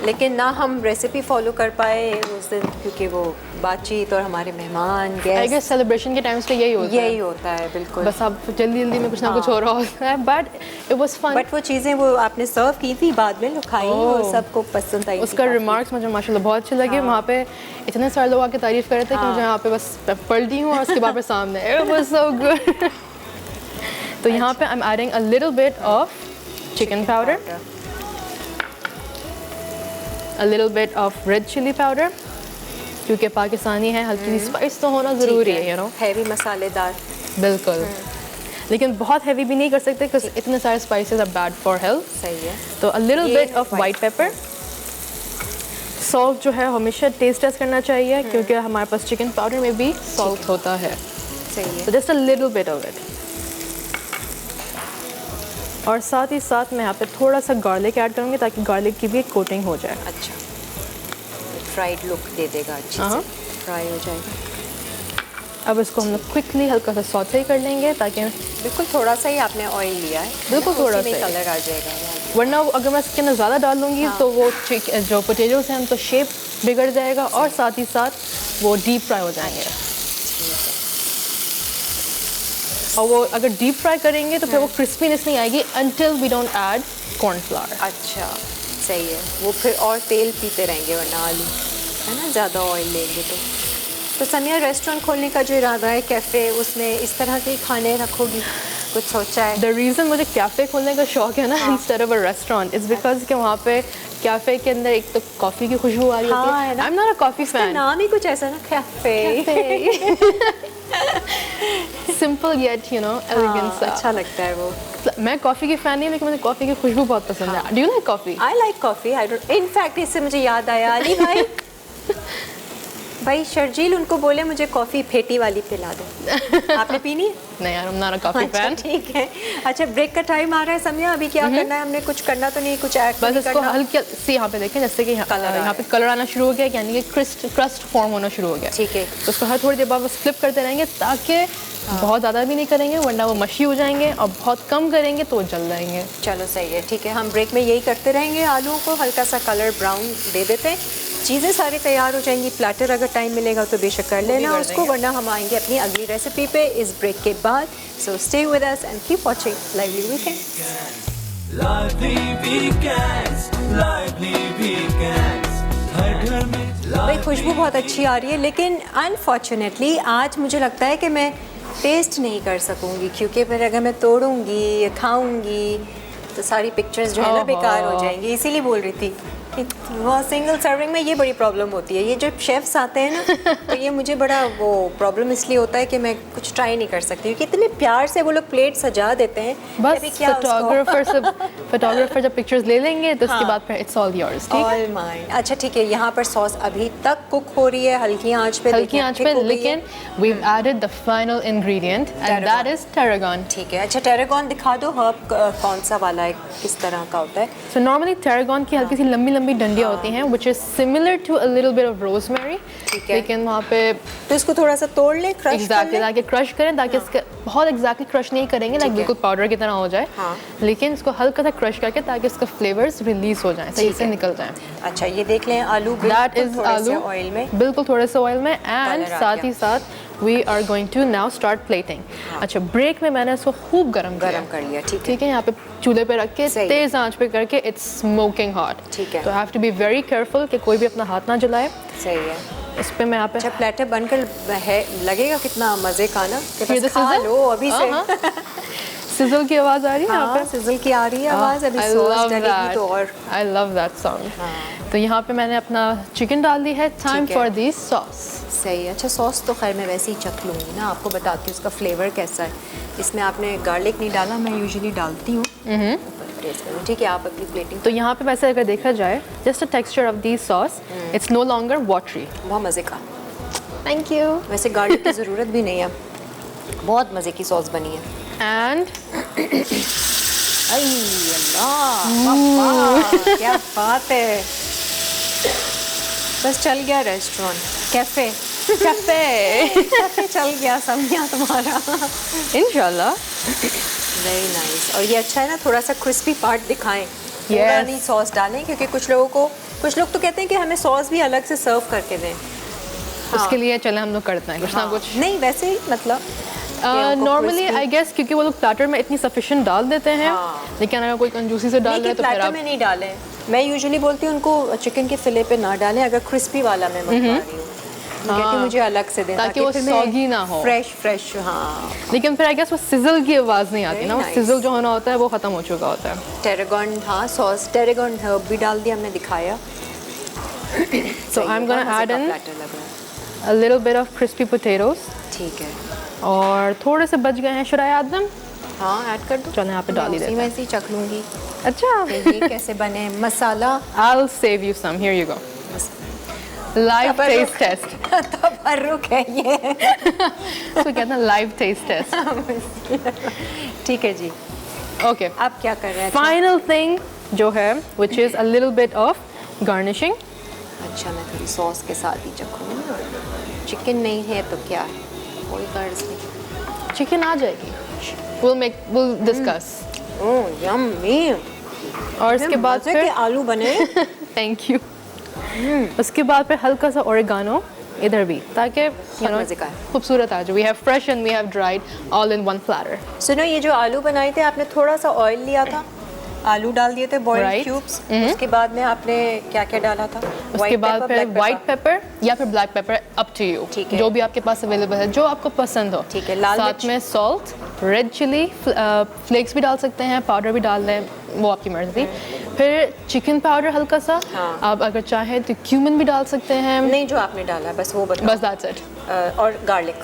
लेकिन ना हम रेसिपी फॉलो कर पाए उस दिन क्योंकि वो बातचीत और हमारे मेहमान आई गेस्ट, गेस सेलिब्रेशन के टाइम्स पे यही होता है। बिल्कुल। बस अब जल्दी जल्दी में कुछ ना कुछ हो रहा होता है, but it was fun. But वो चीज़ें वो आपने सर्व की थी बाद में, लोग खाई और सबको पसंद आई। उसका रिमार्क्स मुझे माशाल्लाह बहुत अच्छे लगे। वहाँ पे इतने सारे लोग आके तारीफ कर रहे थे कि मुझे यहाँ पे बस पलटी हूँ और उसके बाद सामने इट वाज सो गुड। तो यहाँ पे I am adding a little bit of chicken powder, a little bit of red chilli powder, क्योंकि पाकिस्तानी है, हल्की सी स्पाइस तो होना ज़रूरी है, यू नो। हैवी मसालेदार। बिल्कुल। लेकिन बहुत हैवी भी नहीं कर सकते क्योंकि इतने सारे spices are bad for health. सही है। तो a little bit of white pepper. Salt जो है हमेशा टेस्ट टेस्ट करना चाहिए क्योंकि हमारे पास चिकन पाउडर में भी सॉल्ट होता है। सही है। तो just a little bit of it. और साथ ही साथ मैं यहाँ पे थोड़ा सा गार्लिक ऐड करूँगी ताकि गार्लिक की भी एक कोटिंग हो जाए। अच्छा, फ्राइड लुक दे देगा, अच्छी से फ्राई हो जाएगा। अब इसको हम लोग क्विकली हल्का सा सौते कर लेंगे ताकि बिल्कुल थोड़ा सा ही आपने ऑयल लिया है, बिल्कुल थोड़ा सा कलर आ जाएगा। वरना अगर मैं इसके अंदर ज़्यादा डाल दूँगी तो वो जो पोटैटोज़ हैं उनका शेप बिगड़ जाएगा और साथ ही साथ वो डीप फ्राई हो जाएंगे। और वो अगर डीप फ्राई करेंगे तो फिर वो क्रिस्पीनेस नहीं आएगी until we don't add cornflour. अच्छा, सही है। वो फिर और तेल पीते रहेंगे वरना आलू, है ना, ज़्यादा ऑयल लेंगे तो समिया रेस्टोरेंट खोलने का जो इरादा है कैफ़े, उसमें इस तरह के खाने रखोगी? कुछ सोचा है? द रीज़न मुझे कैफ़े खोलने का शौक है ना instead of a restaurant is because कि वहाँ पे कैफ़े के अंदर एक तो कॉफ़ी की खुशबू आ रही होती है। I am not a coffee fan. नाम ही कुछ ऐसा ना, cafe. Simple yet you know elegant सा। अच्छा लगता है वो। मैं कॉफ़ी की फ़ैन नहीं, लेकिन मुझे कॉफ़ी की खुशबू बहुत पसंद है। Do you like coffee? I like coffee. I don't, in fact इससे मुझे याद आया, अली भाई भाई शर्जील उनको बोले मुझे कॉफ़ी फेटी वाली पिला दो। आपने पीनी है? नहीं यार, I'm not a coffee fan। ठीक है। अच्छा, ब्रेक का टाइम आ रहा है समिया, अभी क्या करना है? हमने कुछ करना तो नहीं, कुछ ऐड बस नहीं इसको करना? हल्के से यहाँ पे देखें, जैसे कि यहाँ पे कलर आना शुरू हो गया, यानी कि क्रस्ट फॉर्म होना शुरू हो गया। ठीक है। तो उसको हर थोड़ी देर बाद बस फ्लिप करते रहेंगे ताकि बहुत ज़्यादा भी नहीं करेंगे वरना वो मशी हो जाएंगे, और बहुत कम करेंगे तो वो जल जाएंगे। चलो सही है, ठीक है। हम ब्रेक में यही करते रहेंगे, आलूओं को हल्का सा कलर ब्राउन दे देते हैं, चीज़ें सारी तैयार हो जाएंगी। प्लेटर अगर टाइम मिलेगा तो बेशक कर लेना उसको, वरना हम आएंगे अपनी अगली रेसिपी पे इस ब्रेक के बाद। So stay with us and keep watching lively weekend. Lively weekends, lively weekends, हर घर में भाई खुशबू बहुत अच्छी आ रही है, लेकिन अनफॉर्चुनेटली आज मुझे लगता है कि मैं टेस्ट नहीं कर सकूंगी, क्योंकि फिर अगर मैं तोड़ूंगी खाऊंगी तो सारी पिक्चर्स जो है ना बेकार हो जाएंगी। इसीलिए बोल रही थी वो सिंगल सर्विंग में ये बड़ी प्रॉब्लम होती है। ये जो शेफ्स आते हैं ना तो ये मुझे बड़ा वो प्रॉब्लम इसलिए होता है कि मैं कुछ ट्राई नहीं कर सकती, क्योंकि इतने प्यार से वो लोग प्लेट सजा देते हैं। बस फोटोग्राफर जब पिक्चर्स ले लेंगे तो उसके बाद फिर it's all yours. All mine. अच्छा ठीक है, यहाँ पर सॉस अभी तक कुक हो रही है हल्की आंच पे, लेकिन we have added the final ingredient and that is tarragon. ठीक है। अच्छा टैरागन दिखा दो, हर्ब कौन सा वाला है, किस तरह का होता है? सो नॉर्मली टैरागन की हल्की सी लंबी लंबी डंडियाँ होती हैं which is similar to a little bit of rosemary। ठीक है। लेकिन वहाँ पे तो इसको थोड़ा सा तोड़ ले, क्रश कर ले। ताकि क्रश करें, ताकि इसका बहुत एग्जैक्टली क्रश नहीं करेंगे, लाइक बिल्कुल पाउडर की तरह हो जाए। लेकिन इसको हल्का सा क्रश करके ताकि इसका फ्लेवर्स रिलीज हो जाएं, सही से निकल जाएं। अच्छा ये देख लें आलू, दैट इज आलू ऑयल में, बिल्कुल थोड़े से ऑयल में, एंड साथ ही साथ we are going to now start plating. अच्छा ब्रेक में मैंने इसको खूब गरम कर लिया। ठीक है, यहाँ पे चूल्हे पे रख के तेज आंच पे करके इट्स स्मोकिंग हॉट। ठीक है। तो have to be very careful कि कोई भी अपना हाथ ना जलाए। सही है। इस पे मैं यहाँ पे अच्छा प्लेटर बनकर है, लगेगा कितना मजे का ना कि बस खा लो अभी से। सिजल की आवाज़ आ रही है यहाँ हाँ, पे? सिजल की आ रही है आवाज़, अभी सॉस डलेगी तो और I love that song. तो यहाँ पे मैंने अपना चिकन डाल दी है. Time ठीक है। for the sauce. सही है। अच्छा, सॉस तो खैर मैं वैसे ही चख लूँगी ना, आपको बताती हूँ उसका फ्लेवर कैसा है। इसमें आपने गार्लिक नहीं डाला, मैं यूजुअली डालती हूँ ऊपर टेस्ट करूँ। ठीक है, आप अपनी प्लेटिंग। तो यहाँ पे वैसे अगर देखा जाए, just the texture of the sauce, it's no longer watery. बहुत मज़े का। Thank you. वैसे गार्लिक की ज़रूरत भी नहीं है, बहुत मज़े की सॉस बनी है। And अल्लाह, वाह, क्या बात है। बस चल गया रेस्टोरेंट, कैफ़े कैफ़े चल गया समझिया तुम्हारा। इंशाल्लाह. Very nice. और ये अच्छा है ना, थोड़ा सा क्रिस्पी पार्ट दिखाएं, पूरा नहीं सॉस डालें, क्योंकि कुछ लोग तो कहते हैं कि हमें सॉस भी अलग से सर्व करके दें। उसके लिए चले हम लोग करते हैं कुछ ना कुछ. नहीं वैसे ही मतलब नॉर्मली आई गेस क्योंकि वो लोग प्लेटर में इतनी सफिशिएंट डाल देते हैं. लेकिन अगर कोई कंजूसी से डाल रहा है तो फिर प्लेटर आप में नहीं डालें। मैं यूजुअली बोलती हूँ उनको चिकन के फिले पे ना डालें, अगर क्रिस्पी वाला मैं मंगवा रही हूँ, कहती हूँ मुझे अलग से दें ताकि वो सॉगी ना हो, फ्रेश। हाँ, लेकिन फिर आई गेस वो सिजल की आवाज़ नहीं आती ना, वो सिजल जो होना होता है वो ख़त्म हो चुका होता है. टेरेगन, हाँ सॉस टेरेगन हर्ब भी डाल दिया, हमने दिखाया। So I'm gonna add in a little bit of crispy potatoes. ठीक है, और थोड़े से बच गए हैं. Should I add them? हाँ ऐड कर दो। चलो यहाँ पे डाल ही देते हैं. मैं इसी चख लूँगी। अच्छा. ये कैसे बने मसाला? I'll save you some. Here you go. Live taste test. तबर्रुक है ये। इसको कहते हैं live taste test. ठीक है जी। Okay. आप क्या कर रहे हैं? Final thing जो है which is a little bit of garnishing. अच्छा, मैं थोड़ी सॉस के साथ ही चखूँगी ना, चिकन नहीं है तो क्या है, कोई गर्ज नहीं। चिकन आ जाएगी. We'll discuss. यम्मी। और इसके बाद मज़े के फिर आलू बने। Thank you. उसके बाद फिर हल्का सा ओरिगानो इधर भी, ताकि you know मज़े का है। खूबसूरत आ जाए. We have fresh and we have dried all in one platter. सुनो, ये जो आलू बनाए थे आपने, थोड़ा सा ऑयल लिया था, आलू डाल दिए थे बॉइल्ड Right. क्यूब्स, उसके बाद में आपने क्या क्या डाला था? उसके बाद फिर व्हाइट पेपर या फिर black pepper, up to you, ठीक है। जो भी आपके पास अवेलेबल है, जो आपको पसंद हो. ठीक है, लाल साथ मिर्च? में सॉल्ट, रेड चिली फ्लेक्स भी डाल सकते हैं, पाउडर भी डाल लें, वो आपकी मर्जी. फिर चिकन पाउडर हल्का सा, हाँ। आप अगर चाहें तो क्यूमिन भी डाल सकते हैं. नहीं, जो आपने डाला बस वो बताओ। बस दैट्स इट. और गार्लिक,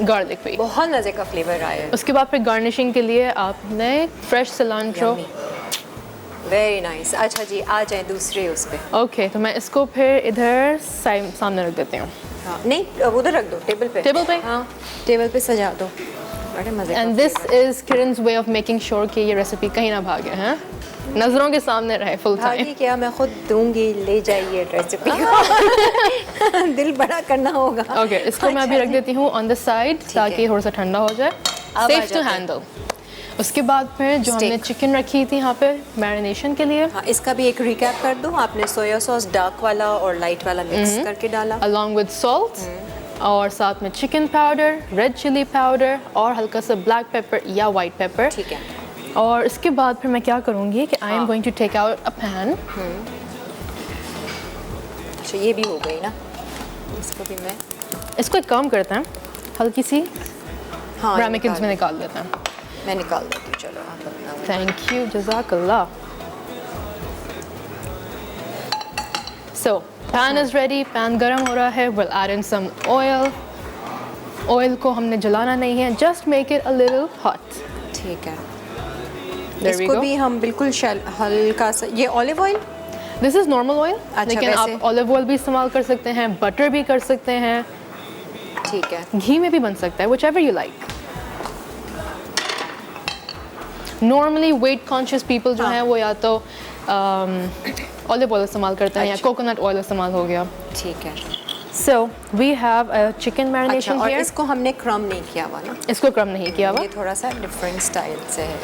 गार्लिक भी. बहुत मज़े का फ्लेवर आया है। उसके बाद फिर गार्निशिंग के लिए आपने फ्रेश सिलांट्रो. Very nice. अच्छा जी, आ जाए दूसरे उस पे। ओके, तो मैं इसको फिर इधर सामने रख देती हूँ. हाँ, नहीं उधर रख दो, टेबल पे। टेबल पे? हाँ, टेबल पे सजा दो। बड़े मज़े का and this is Kiran's way of making sure कि ये रेसिपी कहीं ना भागे, हैं, नज़रों के सामने रहे फुल टाइम. भागी क्या, मैं खुद दूंगी, ले जाइए रेसिपी। दिल बड़ा करना होगा। ओके, इसको मैं अभी रख देती हूँ ऑन द साइड ताकि थोड़ा सा ठंडा हो जाए. अब आ सेफ टू जाते हैं। हैंडल. उसके बाद फिर जो हमने Steak. चिकन रखी थी यहाँ पे मैरिनेशन के लिए, हाँ, इसका भी एक रिकैप कर दूँ। आपने सोया सॉस डार्क वाला और लाइट वाला मिक्स करके डाला, अलॉन्ग विद सॉल्ट, और साथ में chicken powder, red chilli powder और हल्का सा ब्लैक पेपर या वाइट पेपर. ठीक है। और इसके बाद फिर मैं क्या करूँगी कि I am going to take out a pan. अच्छा, ये भी हो गई ना, इसको भी मैं, इसको एक काम करते हैं, हल्की सी हाँ रामेकिन्स में निकाल देते हैं. मैं निकाल देती हूँ। चलो आप अपना थैंक यू, जज़ाकल्लाह. So pan is ready. Pan गरम हो रहा है. Will add in some oil. Oil को हमने जलाना नहीं है, just make it a little hot. ठीक है। There we इसको go. भी हम बिल्कुल हल्का सा, ये olive oil, this is normal oil, लेकिन वैसे? आप ऑलिव ऑयल भी इस्तेमाल कर सकते हैं, बटर भी कर सकते हैं, ठीक है। घी में भी बन सकता है, whichever you like. Normally weight conscious people जो हाँ। हैं वो या तो ऑलिव ऑयल इस्तेमाल करते हैं या अच्छा। कोकोनट ऑयल इस्तेमाल हो गया. ठीक है। So we have a chicken अच्छा, मैरिनेशन और हियर. इसको हमने क्रम नहीं किया हुआ ना, इसको क्रम नहीं किया हुआ. ये थोड़ा सा डिफरेंट स्टाइल से है।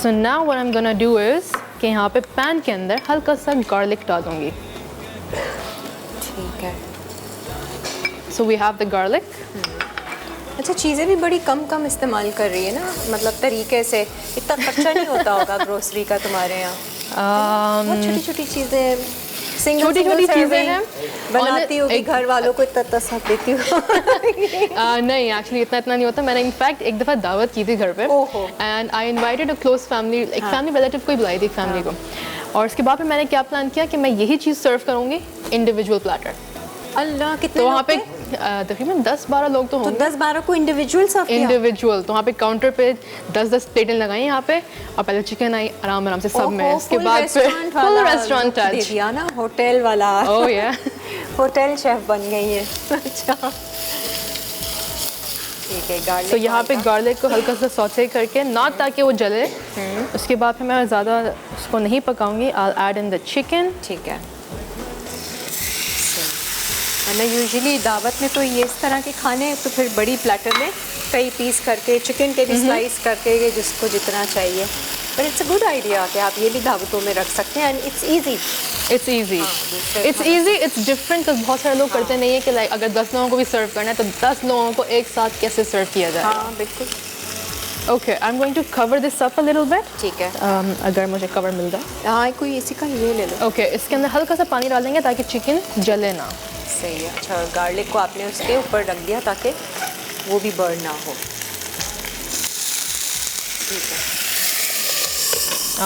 So now what I am gonna do is कि यहाँ पे पैन के अंदर हल्का सा गार्लिक डालूंगी. ठीक है। So we have the garlic. अच्छा, चीज़ें भी बड़ी कम कम इस्तेमाल कर रही है ना, मतलब तरीके से, इतना खर्चा नहीं होता होगा ग्रोसरी का तुम्हारे यहाँ। बहुत छोटी छोटी चीज़ें, छोटी-छोटी चीज़ें हैं। बनाती होगी घर वालों को इतना सब देती हूँ। नहीं, एक्चुअली इतना नहीं होता। मैंने इनफैक्ट एक दफ़ा दावत की थी घर पे, and I invited a close family, एक फैमिली रिलेटिव को ही बुलाई थी फैमिली को, और उसके बाद फिर मैंने क्या प्लान किया कि मैं यही चीज़ सर्व करूँगी इंडिविजुअल प्लेटर। अल्लाह, कितने तो वहाँ लोग पे थे? तकरीबन 10-12 लोग तो तो होंगे। 10-12 को इंडिविजुअल सर्व किया? इंडिविजुअल। तो वहाँ पे काउंटर पे 10-10 प्लेटें लगाई यहाँ पे, और पहले चिकन आई आराम से सब में, उसके बाद फिर फुल रेस्टोरेंट दे टच। दिया ना, होटल वाला। ओह या होटल शेफ बन गई है। अच्छा, ठीक है। गार्लिक तो यहाँ पे गार्लिक को हल्का सा सौते करके, नॉट ताकि वो जले, उसके बाद फिर मैं ज़्यादा उसको नहीं पकाऊंगी। I add in the chicken. ठीक है। वरना यूजुअली दावत में तो ये इस तरह के खाने तो फिर बड़ी प्लेटर में कई पीस करके, चिकन के भी स्लाइस करके, जिसको जितना चाहिए। But it's a good idea कि आप ये भी दावतों में रख सकते हैं, and it's easy. It's easy, it's different. बहुत सारे लोग करते नहीं है कि लाइक अगर 10 लोगों को भी सर्व करना है तो 10 लोगों को एक साथ कैसे सर्व किया जाए। हाँ बिल्कुल। Okay, I am going to cover this up a little bit. ठीक है। अगर मुझे कवर मिल जाए। हाँ, कोई इसी का ये ले लो। ओके, इसके अंदर हल्का सा पानी डाल देंगे ताकि चिकन जले ना। सही है। अच्छा, गार्लिक को आपने उसके ऊपर रख दिया ताकि वो भी बर्न ना हो। ठीक है।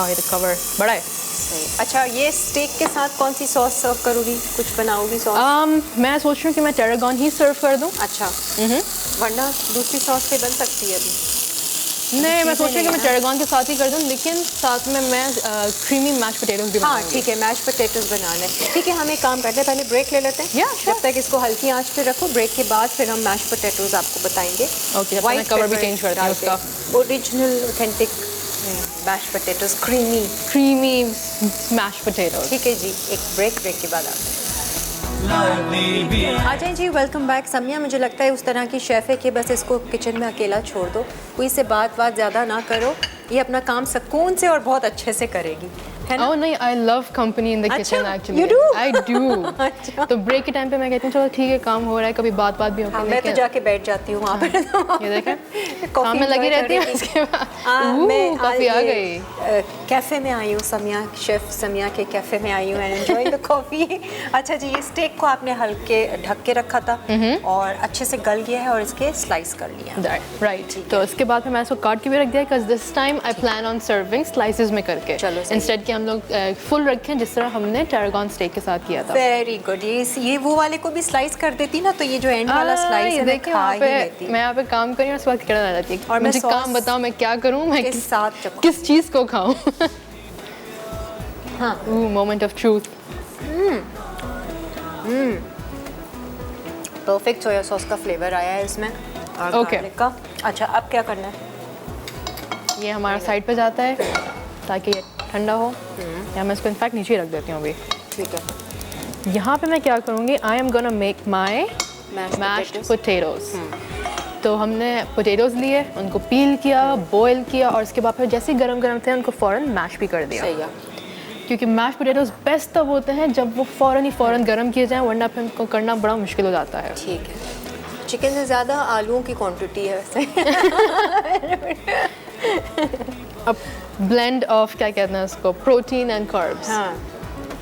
ये तो कवर बड़ा है। सही। अच्छा, ये स्टेक के साथ कौन सी सॉस सर्व करोगी? कुछ बनाओगी सॉस? मैं सोच रही हूँ कि मैं टेरागॉन ही सर्व कर दूँ। अच्छा। वरना दूसरी सॉस से बन सकती है अभी। नहीं, मैं सोच रही हूँ कि मैं टेरागॉन के साथ ही कर दूँ, लेकिन साथ में मैं क्रीमी मैश पोटैटोज भी हाँ ठीक है, मैश पोटैटोज बनाना है। ठीक है, हम एक काम करते हैं, पहले ब्रेक ले लेते हैं। Yeah, sure. जब तक इसको हल्की आंच पे रखो, ब्रेक के बाद फिर हम मैश पोटैटोज आपको बताएंगे। ओके, जब तक मैं कवर भी चेंज करती हूँ उसका। Original authentic mash potatoes, creamy mash potatoes. ठीक है जी, एक ब्रेक के बाद आते हैं। Lively Beats. आ जाए जी, वेलकम बैक। समिया, मुझे लगता है उस तरह की शेफ़ है कि बस इसको किचन में अकेला छोड़ दो, कोई से बात ज़्यादा ना करो, ये अपना काम सुकून से और बहुत अच्छे से करेगी, है ना? Oh नहीं, I love company in the अच्छा, kitchen actually. you do? I do. अच्छा। तो ब्रेक के टाइम पे मैं कहती हूँ चलो ठीक है, काम हो रहा है, कभी बात भी होती हाँ, है। मैं तो जाके बैठ जाती हूँ वहाँ पर। ये देखें, कॉफी काम में लगी enjoy रहती है। करेगी। उसके बाद मैं कॉफी आ ये, गई। कैफ़े में आई हूँ, समिया शेफ़ समिया के कैफ़े में आई हूँ, एंड एंजॉयिंग द कॉफ़ी। अच्छा जी, ये स्टेक को आपने हल्के ढक के रखा था और अच्छे से गल गया है और इसके स्लाइस कर लिया। राइट, तो उसके बाद फिर मैं इसको काट के भी रख दिया, because this time I plan on serving slices में करके, चलो सही। इंस्टेड कि हम लोग फुल रखें जिस तरह हमने टेरागॉन स्टेक के साथ किया था। Very good. ये वो वाले को भी स्लाइस कर देती ना, तो ये जो एंड वाला स्लाइस है मैं खा ही लेती। मैं यहाँ पे काम कर रही हूँ, उसके बाद किरण आ जाती है और और मुझे मैं काम बताओ मैं क्या करूँ, मैं के साथ चखूं। किस चीज़ को खाऊँ। हाँ, moment of truth. Perfect soya sauce का फ्लेवर आया है इसमें और Okay. गार्लिक का। अच्छा, अब क्या करना है? ये हमारा साइड पे जाता है ताकि ये ठंडा हो, या मैं इसको इनफैक्ट नीचे ही रख देती हूँ अभी। ठीक है। यहाँ पे मैं क्या करूँगी, I am gonna make my Mashed mashed potatoes. Potatoes. तो हमने पोटैटोज लिए, उनको पील किया, बॉयल किया, और उसके बाद फिर जैसे ही गरम गरम थे उनको फ़ौरन मैश भी कर दिया। सही है। क्योंकि मैश पोटैटोज बेस्ट तब होते हैं जब वो फ़ौरन गरम किए जाएं, वरना फिर उनको करना बड़ा मुश्किल हो जाता है। ठीक है। चिकन से ज़्यादा आलूओं की क्वांटिटी है वैसे। अब ब्लेंड ऑफ क्या कहते हैं उसको, प्रोटीन एंड कार्ब्स, हाँ,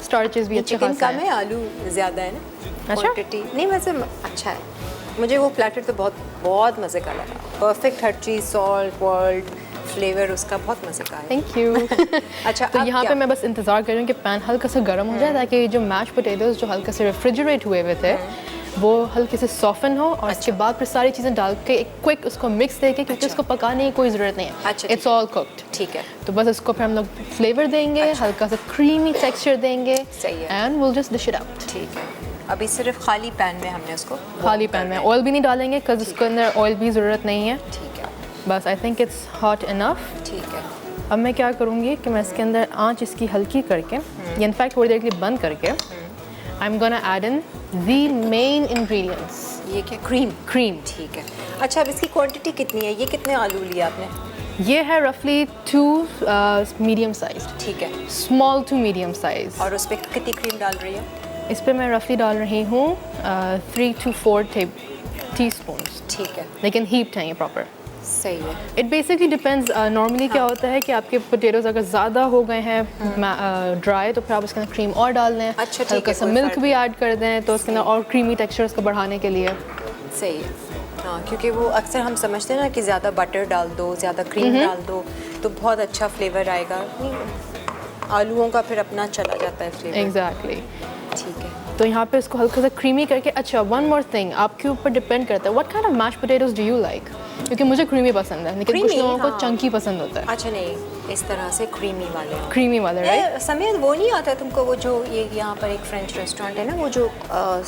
स्टार्चेस भी अच्छे चिकन खासे कम हैं। है, आलू ज़्यादा है ना अच्छा? क्वांटिटी। नहीं, वैसे अच्छा है। मुझे वो प्लेटर तो बहुत मज़े का लगा। परफेक्ट, हर चीज़, सॉल्ट, वर्ल्ड फ्लेवर उसका बहुत मज़े का है। Thank you. अच्छा, तो अब यहाँ क्या? पे मैं बस इंतज़ार कर रही हूँ कि पैन हल्का सा गर्म हो जाए, ताकि जो मैश पोटैटोज जो हल्का से रेफ्रिजरेट हुए हुए थे वो हल्के से सॉफन हो, और इसके बाद फिर सारी चीज़ें डाल के एक क्विक उसको मिक्स देके, क्योंकि अच्छा। उसको पकाने की कोई ज़रूरत नहीं है, अच्छा, इट्स ऑल कुक्ड। ठीक है। तो बस इसको फिर हम लोग फ्लेवर देंगे, अच्छा। हल्का सा क्रीमी टेक्सचर देंगे, सही है। And will just dish it out. ठीक है। अभी सिर्फ खाली पैन में हमने उसको खाली पैन में, ऑयल भी नहीं डालेंगे, बिकॉज इसके अंदर ऑयल भी ज़रूरत नहीं है। ठीक है। बस I think it's hot enough. ठीक है। अब मैं क्या करूँगी कि मैं इसके अंदर आंच इसकी हल्की करके, या इनफैक्ट थोड़ी देर के लिए बंद करके, आई am gonna add in the main ingredients, ये क्या? क्रीम। क्रीम। ठीक है। अच्छा, अब इसकी क्वांटिटी कितनी है? ये कितने आलू लिए आपने? ये है रफली 2 मीडियम साइज, ठीक है। Small to medium size. और उस पर कितनी क्रीम डाल रही है? इस पर मैं रफली डाल रही हूँ 3 to 4 टीस्पून्स, ठीक है। लेकिन हीप्ड हैं ये प्रॉपर। सही है। इट बेसिकली डिपेंड्स, नॉर्मली क्या होता है कि आपके पोटैटोज़ अगर ज़्यादा हो गए हैं ड्राई तो फिर आप उसके अंदर क्रीम और डाल दें, अच्छा, ठीक है, हल्का सा कोई मिल्क फ़र्क भी ऐड कर दें तो उसके अंदर और क्रीमी टेक्सचर उसको बढ़ाने के लिए। सही है। हाँ, क्योंकि वो अक्सर हम समझते हैं ना कि ज़्यादा बटर डाल दो, ज़्यादा क्रीम डाल दो तो बहुत अच्छा फ्लेवर आएगा। आलूओं का फिर अपना चला जाता है फ्लेवर। एग्जैक्टली। ठीक है। तो यहाँ पे इसको हल्का सा क्रीमी करके, अच्छा वन मोर थिंग, आपके ऊपर डिपेंड करता है what kind of mash potatoes do you like, क्योंकि मुझे क्रीमी पसंद है लेकिन कुछ Creamy, लोगों को हाँ। चंकी पसंद होता है। अच्छा, नहीं, इस तरह से क्रीमी वाले। क्रीमी वाले, राइट? समेत वो नहीं आता तुमको, वो जो ये यहाँ पर एक फ्रेंच रेस्टोरेंट है ना, वो जो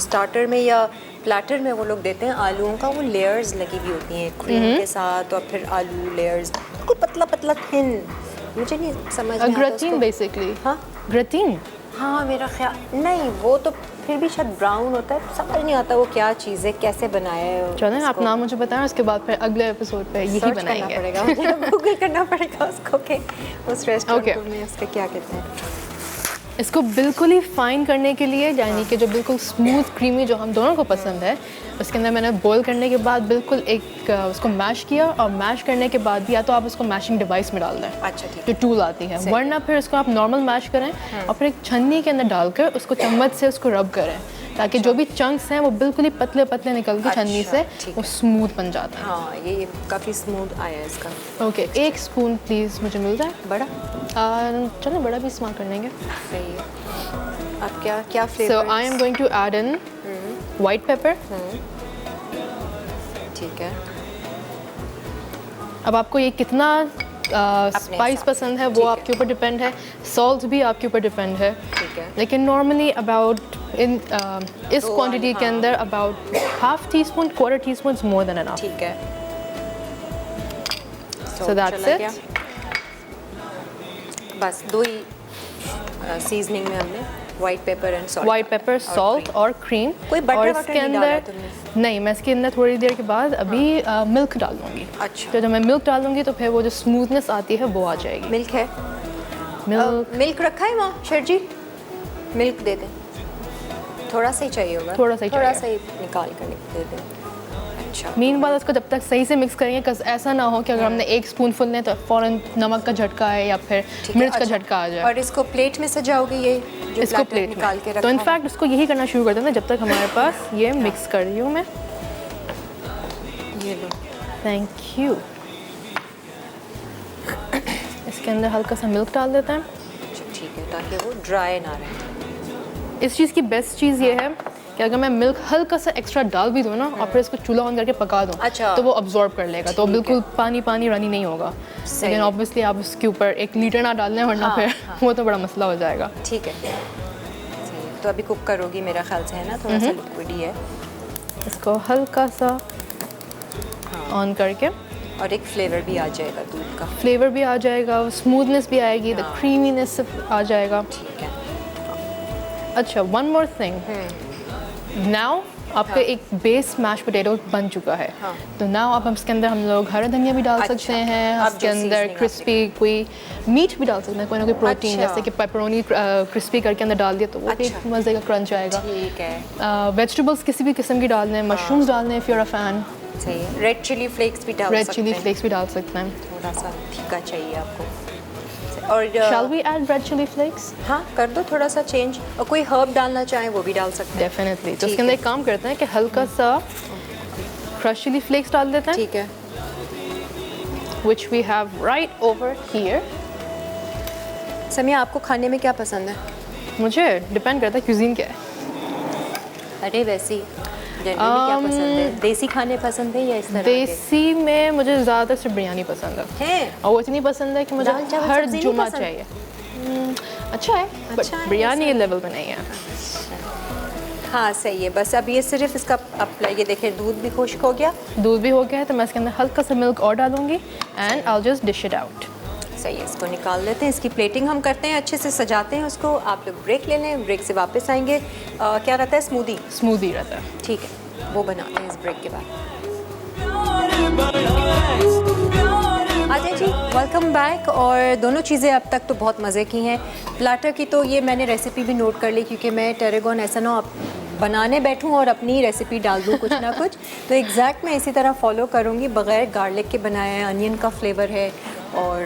स्टार्टर में या प्लेटर में वो लोग देते हैं आलूओं का, वो लेयर्स लगी हुई होती हैं क्रीम के साथ और फिर आलू लेयर्स, बिल्कुल पतला पतला थिन, मुझे नहीं समझ में आता ग्रेटिन उसको। बेसिकली। हाँ ग्रेटिन। हाँ, मेरा ख्याल नहीं, वो तो फिर भी शायद ब्राउन होता है, समझ नहीं आता वो क्या चीज़ है, कैसे बनाया है। चलें आप उसको नाम मुझे बताएं, उसके बाद फिर अगले एपिसोड पे यही सर्च करना बनाएंगे। पड़ेगा मुझे, गूगल करना पड़ेगा उसको कि उस रेस्टोरेंट Okay. में उसका क्या कहते हैं। इसको बिल्कुल ही फाइन करने के लिए, यानी कि जो बिल्कुल स्मूथ क्रीमी जो हम दोनों को पसंद है, उसके अंदर मैंने बॉईल करने के बाद बिल्कुल एक उसको मैश किया, और मैश करने के बाद भी या तो आप उसको मैशिंग डिवाइस में डाल दें, अच्छा, ठीक जो है। टूल आती है, वरना फिर उसको आप नॉर्मल मैश करें और फिर एक छन्नी के अंदर डालकर उसको चम्मच से उसको रब करें, ताकि जो भी चंक्स हैं वो बिल्कुल ही पतले पतले निकल के छन्नी अच्छा, से ठीक वो है। स्मूथ बन जाता है। हाँ, ये काफ़ी स्मूथ आया है इसका। ओके, एक स्पून प्लीज़ मुझे मिल जाए। बड़ा चलो बड़ा भी इस्तेमाल कर लेंगे। सही है। अब क्या so flavour? I am going to add in white pepper. ठीक है। अब आपको ये कितना स्पाइस हिसाब से, पसंद है वो ठीक है। आपके ऊपर डिपेंड है, सॉल्ट भी आपके ऊपर डिपेंड है, ठीक है। लेकिन नॉर्मली अबाउट इन इस तो क्वांटिटी के हाँ। अंदर about half tea spoon, quarter tea spoon is more than enough. ठीक है। So that's चला it. गया। बस दो ही सीजनिंग में हमने white paper and salt. White pepper, salt और क्रीम। कोई butter और वटर इसके नहीं डाला अंदर तुमने? नहीं, मैं इसके अंदर थोड़ी देर के बाद अभी मिल्क डाल दूँगी। अच्छा। तो जब मैं मिल्क डालूंगी तो फिर वो जो स्मूथनेस आती है वो आ जाएगी। मिल्क है? मिल्क मिल्क रखा है वहाँ शेर जी? मिल्क दे दें, थोड़ा सा ही चाहिए होगा। थोड़ा सा ही थोड़ा चाहिए। सा ही निकाल कर दे दें। अच्छा। मीनवाइल उसको जब तक सही से मिक्स करेंगे, कस ऐसा ना हो कि अगर हमने एक स्पून फुल लें तो फ़ौरन नमक का झटका आए या फिर ठीक है, मिर्च का अच्छा। झटका आ जाए। और इसको प्लेट में सजाओगे, ये जो इसको platter प्लेट निकाल के में, रखा तो हुआ? इनफैक्ट इसको यही करना शुरू कर देना जब तक हमारे पास ये मिक्स कर रही हूँ मैं। ये लो। Thank you. इसके अंदर हल्का सा मिल्क डाल देते हैं। अच्छा, ठीक है, ताकि वो ड्राई ना रहे। इस चीज़ की बेस्ट चीज़ ये है कि अगर मैं मिल्क हल्का सा एक्स्ट्रा डाल भी दूँ ना और फिर इसको चूल्हा ऑन करके पका दूँ, अच्छा। तो वो अब्जॉर्ब कर लेगा, तो ठीक बिल्कुल पानी पानी रनी नहीं होगा। सही लेकिन है। ऑब्वियसली आप उसके ऊपर 1 लीटर ना डाल लें, वरना हाँ, फिर हाँ। वो तो बड़ा मसला हो जाएगा। ठीक है। सही है। तो अभी कुक करोगी मेरा ख्याल से, है ना? थोड़ा सा लिक्विड ही है। इसको हल्का सा ऑन करके और एक फ्लेवर भी आ जाएगा दूध का। फ्लेवर भी आ जाएगा, स्मूथनेस भी आएगी, द क्रीमीनेस आ जाएगा। ठीक है। अच्छा, वन मोर थिंग, नाउ आपका एक बेस मैश पोटैटो बन चुका है, हाँ। तो नाउ अब इसके अंदर हम लोग हरा धनिया भी डाल अच्छा, सकते हैं, अब इसके जो अंदर seasoning क्रिस्पी कोई मीट भी डाल सकते हैं, कोई ना कोई प्रोटीन, अच्छा। जैसे कि पेपरोनी क्रिस्पी करके अंदर डाल दिया तो वो भी एक अच्छा। मज़े का क्रंच आएगा। ठीक है। वेजिटेबल्स किसी भी किस्म की डाल दें, मशरूम्स डाल दें if you are a fan, सही है। रेड चिली फ्लेक्स भी डाल रेड सकते चिली हैं। फ्लेक्स भी डाल सकते हैं। थोड़ा सा तीखा चाहिए आपको। और shall we add red chilli flakes? हाँ, कर दो थोड़ा सा चेंज। और कोई हर्ब डालना चाहें वो भी डाल सकते हैं। डेफिनेटली। तो ठीक उसके अंदर है। एक काम करते हैं कि हल्का सा क्रश चिली फ्लेक्स डाल देते हैं, ठीक है। which we have right over here. Samiya, आपको खाने में क्या पसंद है? मुझे डिपेंड करता है क्यूजीन क्या है। अरे वैसी जनरली क्या पसंद है? देसी खाने पसंद है या इस तरह के? देसी में मुझे ज़्यादातर सिर्फ बिरयानी पसंद है, हैं? और वो इतनी पसंद है कि मुझे दाल चावल हर सब्जी नहीं जुमा पसंद? चाहिए। अच्छा है, अच्छा बट है, बिरयानी ऐसा के लेवल पे नहीं है। हाँ, सही है। बस अब ये सिर्फ इसका अप्लाई, ये देखिए दूध भी खुश्क हो गया। दूध भी हो गया है, तो मैं इसके अंदर हल्का सा मिल्क और डालूंगी and I just dish it out. सही है, इसको निकाल लेते हैं। इसकी प्लेटिंग हम करते हैं, अच्छे से सजाते हैं उसको। आप लोग ब्रेक ले लें, ब्रेक से वापस आएंगे। क्या रहता है? स्मूदी। स्मूदी रहता है। ठीक है, वो बनाते हैं इस ब्रेक के बाद। Ajay ji, welcome back. और दोनों चीज़ें अब तक तो बहुत मज़े की हैं। प्लाटर की तो ये मैंने रेसिपी भी नोट कर ली, क्योंकि मैं टेरेगोन ऐसा ना आप बनाने बैठूं और अपनी रेसिपी डाल दूं कुछ ना कुछ, तो एग्जैक्ट मैं इसी तरह फॉलो करूंगी। बग़ैर गार्लिक के बनाया है, अनियन का फ्लेवर है और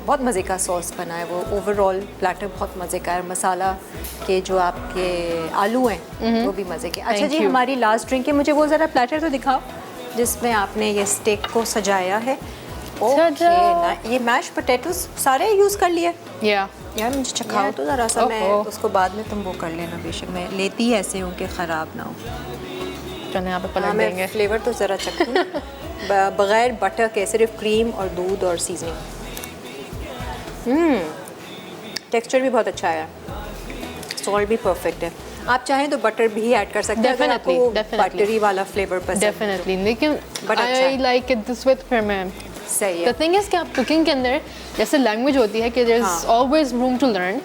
बहुत मज़े का सॉस बना है। वो ओवरऑल प्लेटर बहुत मज़े का है। मसाला के जो आपके आलू हैं वो भी मज़े के। अच्छा जी, हमारी लास्ट ड्रिंक है। मुझे वो ज़रा प्लेटर तो दिखाओ जिसमें आपने ये स्टेक को सजाया है। ओके, ये मैश पोटैटोस सारे यूज़ कर लिए यार। मुझे चखाओ तो ज़रा सा, मैं उसको बाद में तुम वो कर लेना। बेशक मैं लेती ऐसे हूँ कि ख़राब ना हो। चलो यहाँ पे पलट मैं देंगे। फ्लेवर तो ज़रा चखूँ बग़ैर बटर के, सिर्फ क्रीम और दूध और सीजनिंग। टेक्सचर भी बहुत अच्छा है, सॉल्ट भी परफेक्ट है। आप चाहें तो बटर भी ऐड कर सकते हैं अगर आपको बटरी वाला फ्लेवर पसंद है। डेफिनेटली, लेकिन But अच्छा I like it this with फिर मैं सही है। द थिंग इज कि आप कुकिंग के अंदर जैसे लैंग्वेज होती है कि there is always room to learn,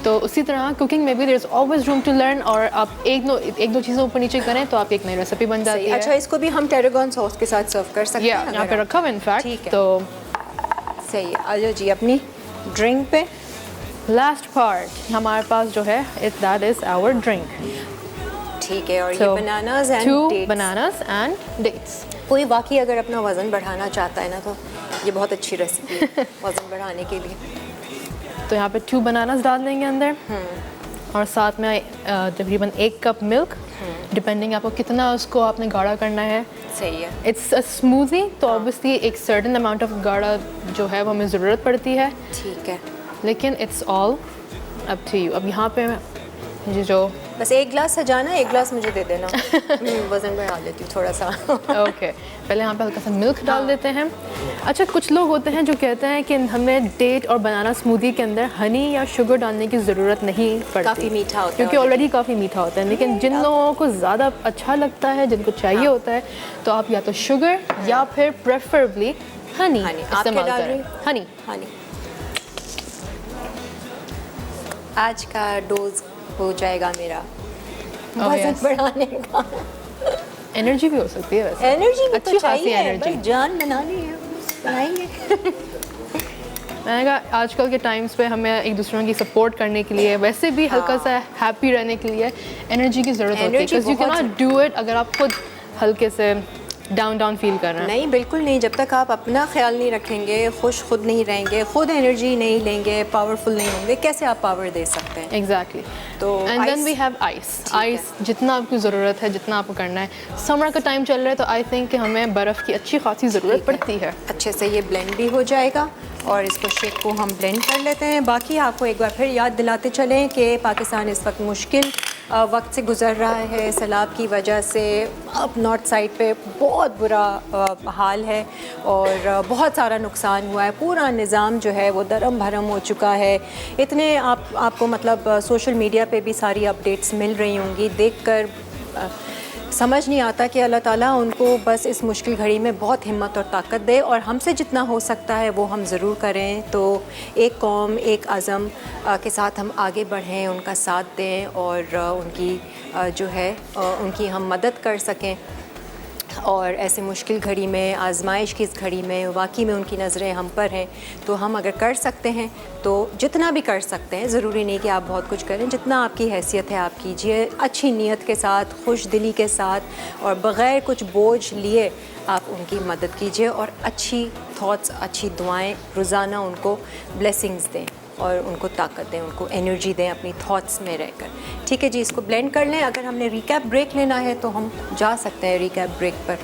तो उसी तरह कुकिंग में भी there is always room to learn. और आप एक दो चीज़ों ऊपर नीचे करें तो आप एक नई रेसिपी बन जाती है। अच्छा, इसको भी हम टेरागोन सॉस के साथ सर्व कर सकते हैं। यहाँ पे रखा हुआ इनफैक्ट। तो सही है। अच्छा जी, अपनी ड्रिंक पे लास्ट पार्ट हमारे पास जो है दैट इज आवर ड्रिंक। ठीक है। और ये bananas and two bananas and dates. कोई वाकई अगर अपना वज़न बढ़ाना चाहता है ना, तो ये बहुत अच्छी रेसिपी है वज़न बढ़ाने के लिए। तो यहाँ पे 2 बनानास डाल देंगे अंदर और साथ में तकरीबन 1 कप मिल्क, डिपेंडिंग आपको कितना उसको आपने गाढ़ा करना है। सही है। इट्स अ स्मूदी, तो ऑब्वियसली एक सर्टेन अमाउंट ऑफ गाढ़ा जो है वो हमें ज़रूरत पड़ती है। ठीक है, लेकिन it's all up to you. अब यहाँ पे ये जो बस 1 गिलास सजाना, 1 गिलास मुझे दे देना। वज़न बढ़ा लेती हूँ थोड़ा सा। ओके, पहले यहाँ पे हल्का सा मिल्क डाल देते हैं। अच्छा, कुछ लोग होते हैं जो कहते हैं कि हमें डेट और बनाना स्मूदी के अंदर हनी या शुगर डालने की ज़रूरत नहीं पड़ती, काफ़ी मीठा होता है क्योंकि ऑलरेडी काफ़ी मीठा होता है। लेकिन जिन लोगों को ज़्यादा अच्छा लगता है, जिनको चाहिए होता है, तो आप या तो शुगर या फिर प्रेफरेबली हनी इस्तेमाल करें। हनी। आज का डोज हो जाएगा मेरा वज़न बढ़ाने का। एनर्जी भी हो सकती है वैसे। एनर्जी भी अच्छी तो खासी चाहिए, एनर्जी। भाई जान बनानी है, बनाएंगे। मैंने कहा आजकल के टाइम्स पे हमें एक दूसरे की सपोर्ट करने के लिए, वैसे भी हल्का सा हैप्पी रहने के लिए एनर्जी की ज़रूरत होती है। Because you can not do it अगर आप खुद हल्के से डाउन फील कर रहे हैं। नहीं, बिल्कुल नहीं। जब तक आप अपना ख्याल नहीं रखेंगे, खुश खुद नहीं रहेंगे, खुद एनर्जी नहीं लेंगे, पावरफुल नहीं होंगे, कैसे आप पावर दे सकते हैं? एग्जैक्टली। तो and then we have ice जितना आपको ज़रूरत है, जितना आपको करना है। समर का टाइम चल रहा है तो आई थिंक कि हमें बर्फ़ की अच्छी खासी ज़रूरत पड़ती है। अच्छे से ये ब्लेंड भी हो जाएगा और इसको शेक को हम ब्लेंड कर लेते हैं। बाकी आपको एक बार फिर याद दिलाते चलें कि पाकिस्तान इस वक्त मुश्किल वक्त से गुज़र रहा है। सैलाब की वजह से अब नॉर्थ साइड पे बहुत बुरा हाल है और बहुत सारा नुकसान हुआ है। पूरा निज़ाम जो है वो दरम भरम हो चुका है। इतने आपको मतलब सोशल मीडिया पे भी सारी अपडेट्स मिल रही होंगी, देखकर समझ नहीं आता कि अल्लाह ताला उनको बस इस मुश्किल घड़ी में बहुत हिम्मत और ताकत दे और हमसे जितना हो सकता है वो हम ज़रूर करें। तो एक कौम, एक अज़म के साथ हम आगे बढ़ें, उनका साथ दें और उनकी जो है उनकी हम मदद कर सकें। और ऐसे मुश्किल घड़ी में, आजमाइश की इस घड़ी में वाकई में उनकी नज़रें हम पर हैं। तो हम अगर कर सकते हैं तो जितना भी कर सकते हैं, ज़रूरी नहीं कि आप बहुत कुछ करें, जितना आपकी हैसियत है आप कीजिए, अच्छी नीयत के साथ, खुश दिली के साथ और बग़ैर कुछ बोझ लिए आप उनकी मदद कीजिए और अच्छी थॉट्स, अच्छी दुआएं रोज़ाना उनको ब्लेसिंग्स दें और उनको ताकत दें, उनको एनर्जी दें अपनी थॉट्स में रहकर। ठीक है जी, इसको ब्लेंड कर लें। अगर हमने रिकैप ब्रेक लेना है तो हम जा सकते हैं रिकैप ब्रेक पर।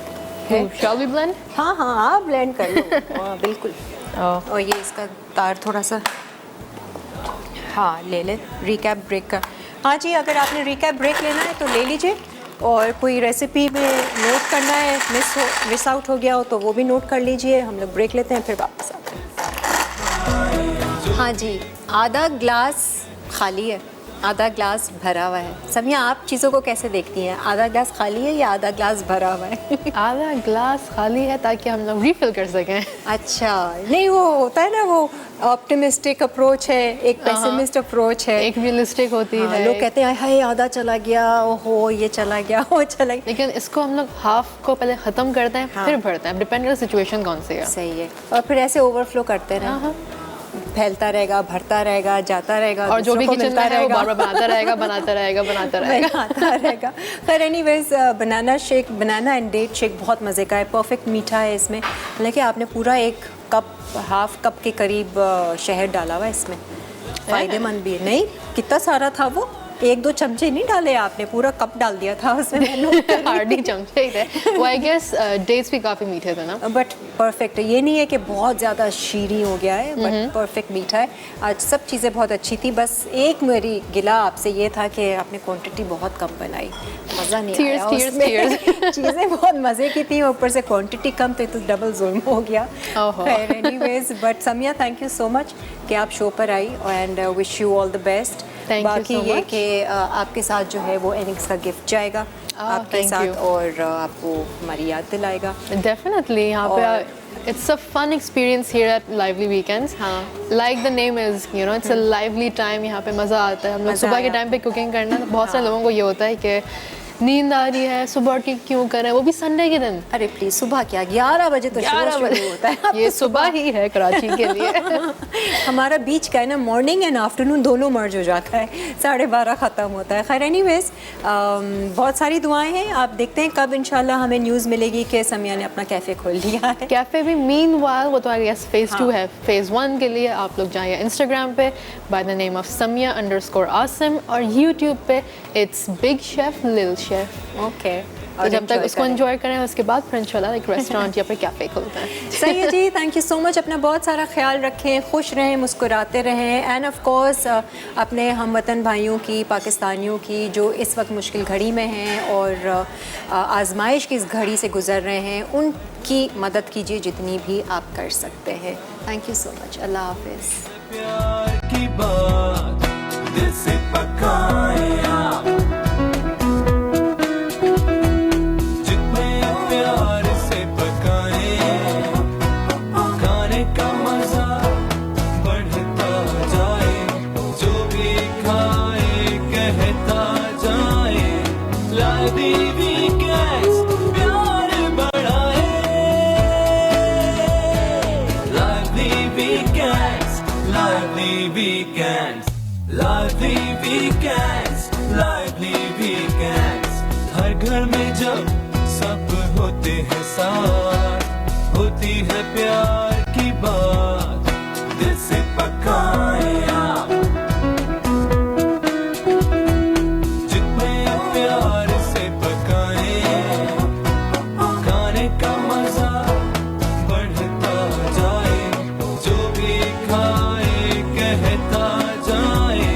Shall we blend? हाँ, आप ब्लेंड कर लो। हाँ, बिल्कुल। और ये इसका तार थोड़ा सा, हाँ ले लें रिकैप ब्रेक का। हाँ जी, अगर आपने रिकैप ब्रेक लेना है तो ले लीजिए और कोई रेसिपी में नोट करना है, मिस आउट हो गया हो तो वो भी नोट कर लीजिए। हम लोग ब्रेक लेते हैं, फिर वापस आते हैं। हाँ जी, आधा ग्लास खाली है, आधा ग्लास भरा हुआ है। समिया, आप चीज़ों को कैसे देखती हैं? आधा ग्लास खाली है या आधा ग्लास भरा हुआ है? आधा ग्लास खाली है ताकि हम लोग रिफिल कर सकें। अच्छा, नहीं वो होता है ना, वो ऑप्टिमिस्टिक अप्रोच है, एक पेसिमिस्ट अप्रोच है, एक रियलिस्टिक होती है। लोग कहते हैं हाय आधा चला गया, ओहो ये चला गया, वो चला गया। लेकिन इसको हम लोग हाफ को पहले ख़त्म करते हैं, फिर भरते हैं, डिपेंड सिचुएशन कौन सी है। सही है। और फिर ऐसे ओवरफ्लो करते रहे। फैलता रहेगा, भरता रहेगा, जाता रहेगा, और जो भी दूसरों को किचन में मिलता है वो रहेगा। बार बार बनाता रहेगा, बनाता रहेगा, बनाता रहेगा। बनाता रहेगा। खैर anyways, banana and date shake बहुत मज़े का है, परफेक्ट मीठा है इसमें। लेकिन आपने पूरा एक कप, हाफ कप के करीब शहद डाला हुआ है इसमें, फ़ायदेमंद भी है। नहीं, कितना सारा था वो, 1-2 चमचे नहीं डाले आपने, पूरा कप डाल दिया था उसमें। हार्डली चमचे ही थे वो। आई गेस डेट्स भी काफ़ी मीठे थे ना। बट परफेक्ट है, ये नहीं है कि बहुत ज़्यादा शीरी हो गया है, बट परफेक्ट मीठा है। आज सब चीज़ें बहुत अच्छी थी, बस एक मेरी गिला आपसे ये था कि आपने क्वांटिटी बहुत कम बनाई, मज़ा नहीं आया उसमें। चीज़ें बहुत मज़े की थी, ऊपर से क्वांटिटी कम, तो डबल जुल्म हो गया। खैर anyways, but Samiya thank you so much कि आप शो पर आई, and wish you all the best. बाकी ये कि आपके साथ जो है वो एनिक्स का गिफ्ट जाएगा आपके साथ, और आपको हमारी याद दिलाएगा। डेफिनेटली यहाँ पे it's a fun experience here at lively weekends. हाँ, like the name is, you know, it's a lively time. यहाँ पे मज़ा आता है। हम लोग सुबह के टाइम पे कुकिंग करना, बहुत सारे लोगों को ये होता है कि नींद आ रही है, सुबह उठ के क्यों करें, वो भी संडे के दिन। अरे प्लीज, सुबह क्या, 11 बजे तो 11 बजे होता है। ये सुबह ही है कराची के लिए। हमारा बीच का है ना, मॉर्निंग एंड आफ्टरनून दोनों मर्ज हो जाता है, 12:30 ख़त्म होता है। खैर एनीवेज, बहुत सारी दुआएं हैं। आप देखते हैं कब इंशाल्लाह हमें न्यूज़ मिलेगी कि समिया ने अपना कैफ़े खोल लिया है। कैफ़े भी मीनवाइल, वो तो आई गेस फेज़ 2 है। फेज़ 1 के लिए आप लोग जाइए इंस्टाग्राम पे by the name of samia_asim, और यूट्यूब पे इट्स बिग शेफ लिल शेफ। ओके, तो जब तक उसको एंजॉय करें, उसके बाद फिर इंशाल्लाह एक रेस्टोरेंट या फिर कैफ़े खोलते हैं। सही है जी, थैंक यू सो मच। अपना बहुत सारा ख्याल रखें, खुश रहें, मुस्कुराते रहें, एंड ऑफ कोर्स अपने हमवतन भाइयों की, पाकिस्तानियों की जो इस वक्त मुश्किल घड़ी में हैं और आजमाइश की इस घड़ी से गुजर रहे हैं, उनकी मदद कीजिए जितनी भी आप कर सकते हैं। Thank you so much. अल्लाह हाफिज़। प्यार की बात दिल से पकाए आप, जितने प्यार से पकाए, खाने का मजा बढ़ता जाए, जो भी खाए कहता जाए, लादी वीकेंड्स प्यार बढ़ाए, लादी वीकेंड्स, लादी वीकेंड्स, लादी वीकेंड्स, लाइवली वीकेंड्स। हर घर में जब सब होते हैं साथ, होती है प्यार की बात दिल से पकाए आप, जितने प्यार से पकाए, खाने का मजा बढ़ता जाए, जो भी खाए कहता जाए,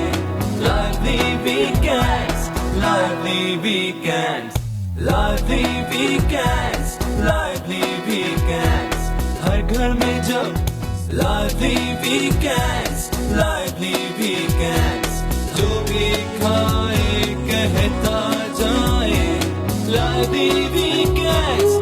lively weekends, lively weekends, lively weekends, lively weekends. हर घर में जब लाइवली वीकेंड्स, लाइवली वीकेंड्स, जो भी खाए कहता जाए, लाइवली वीकेंड्स।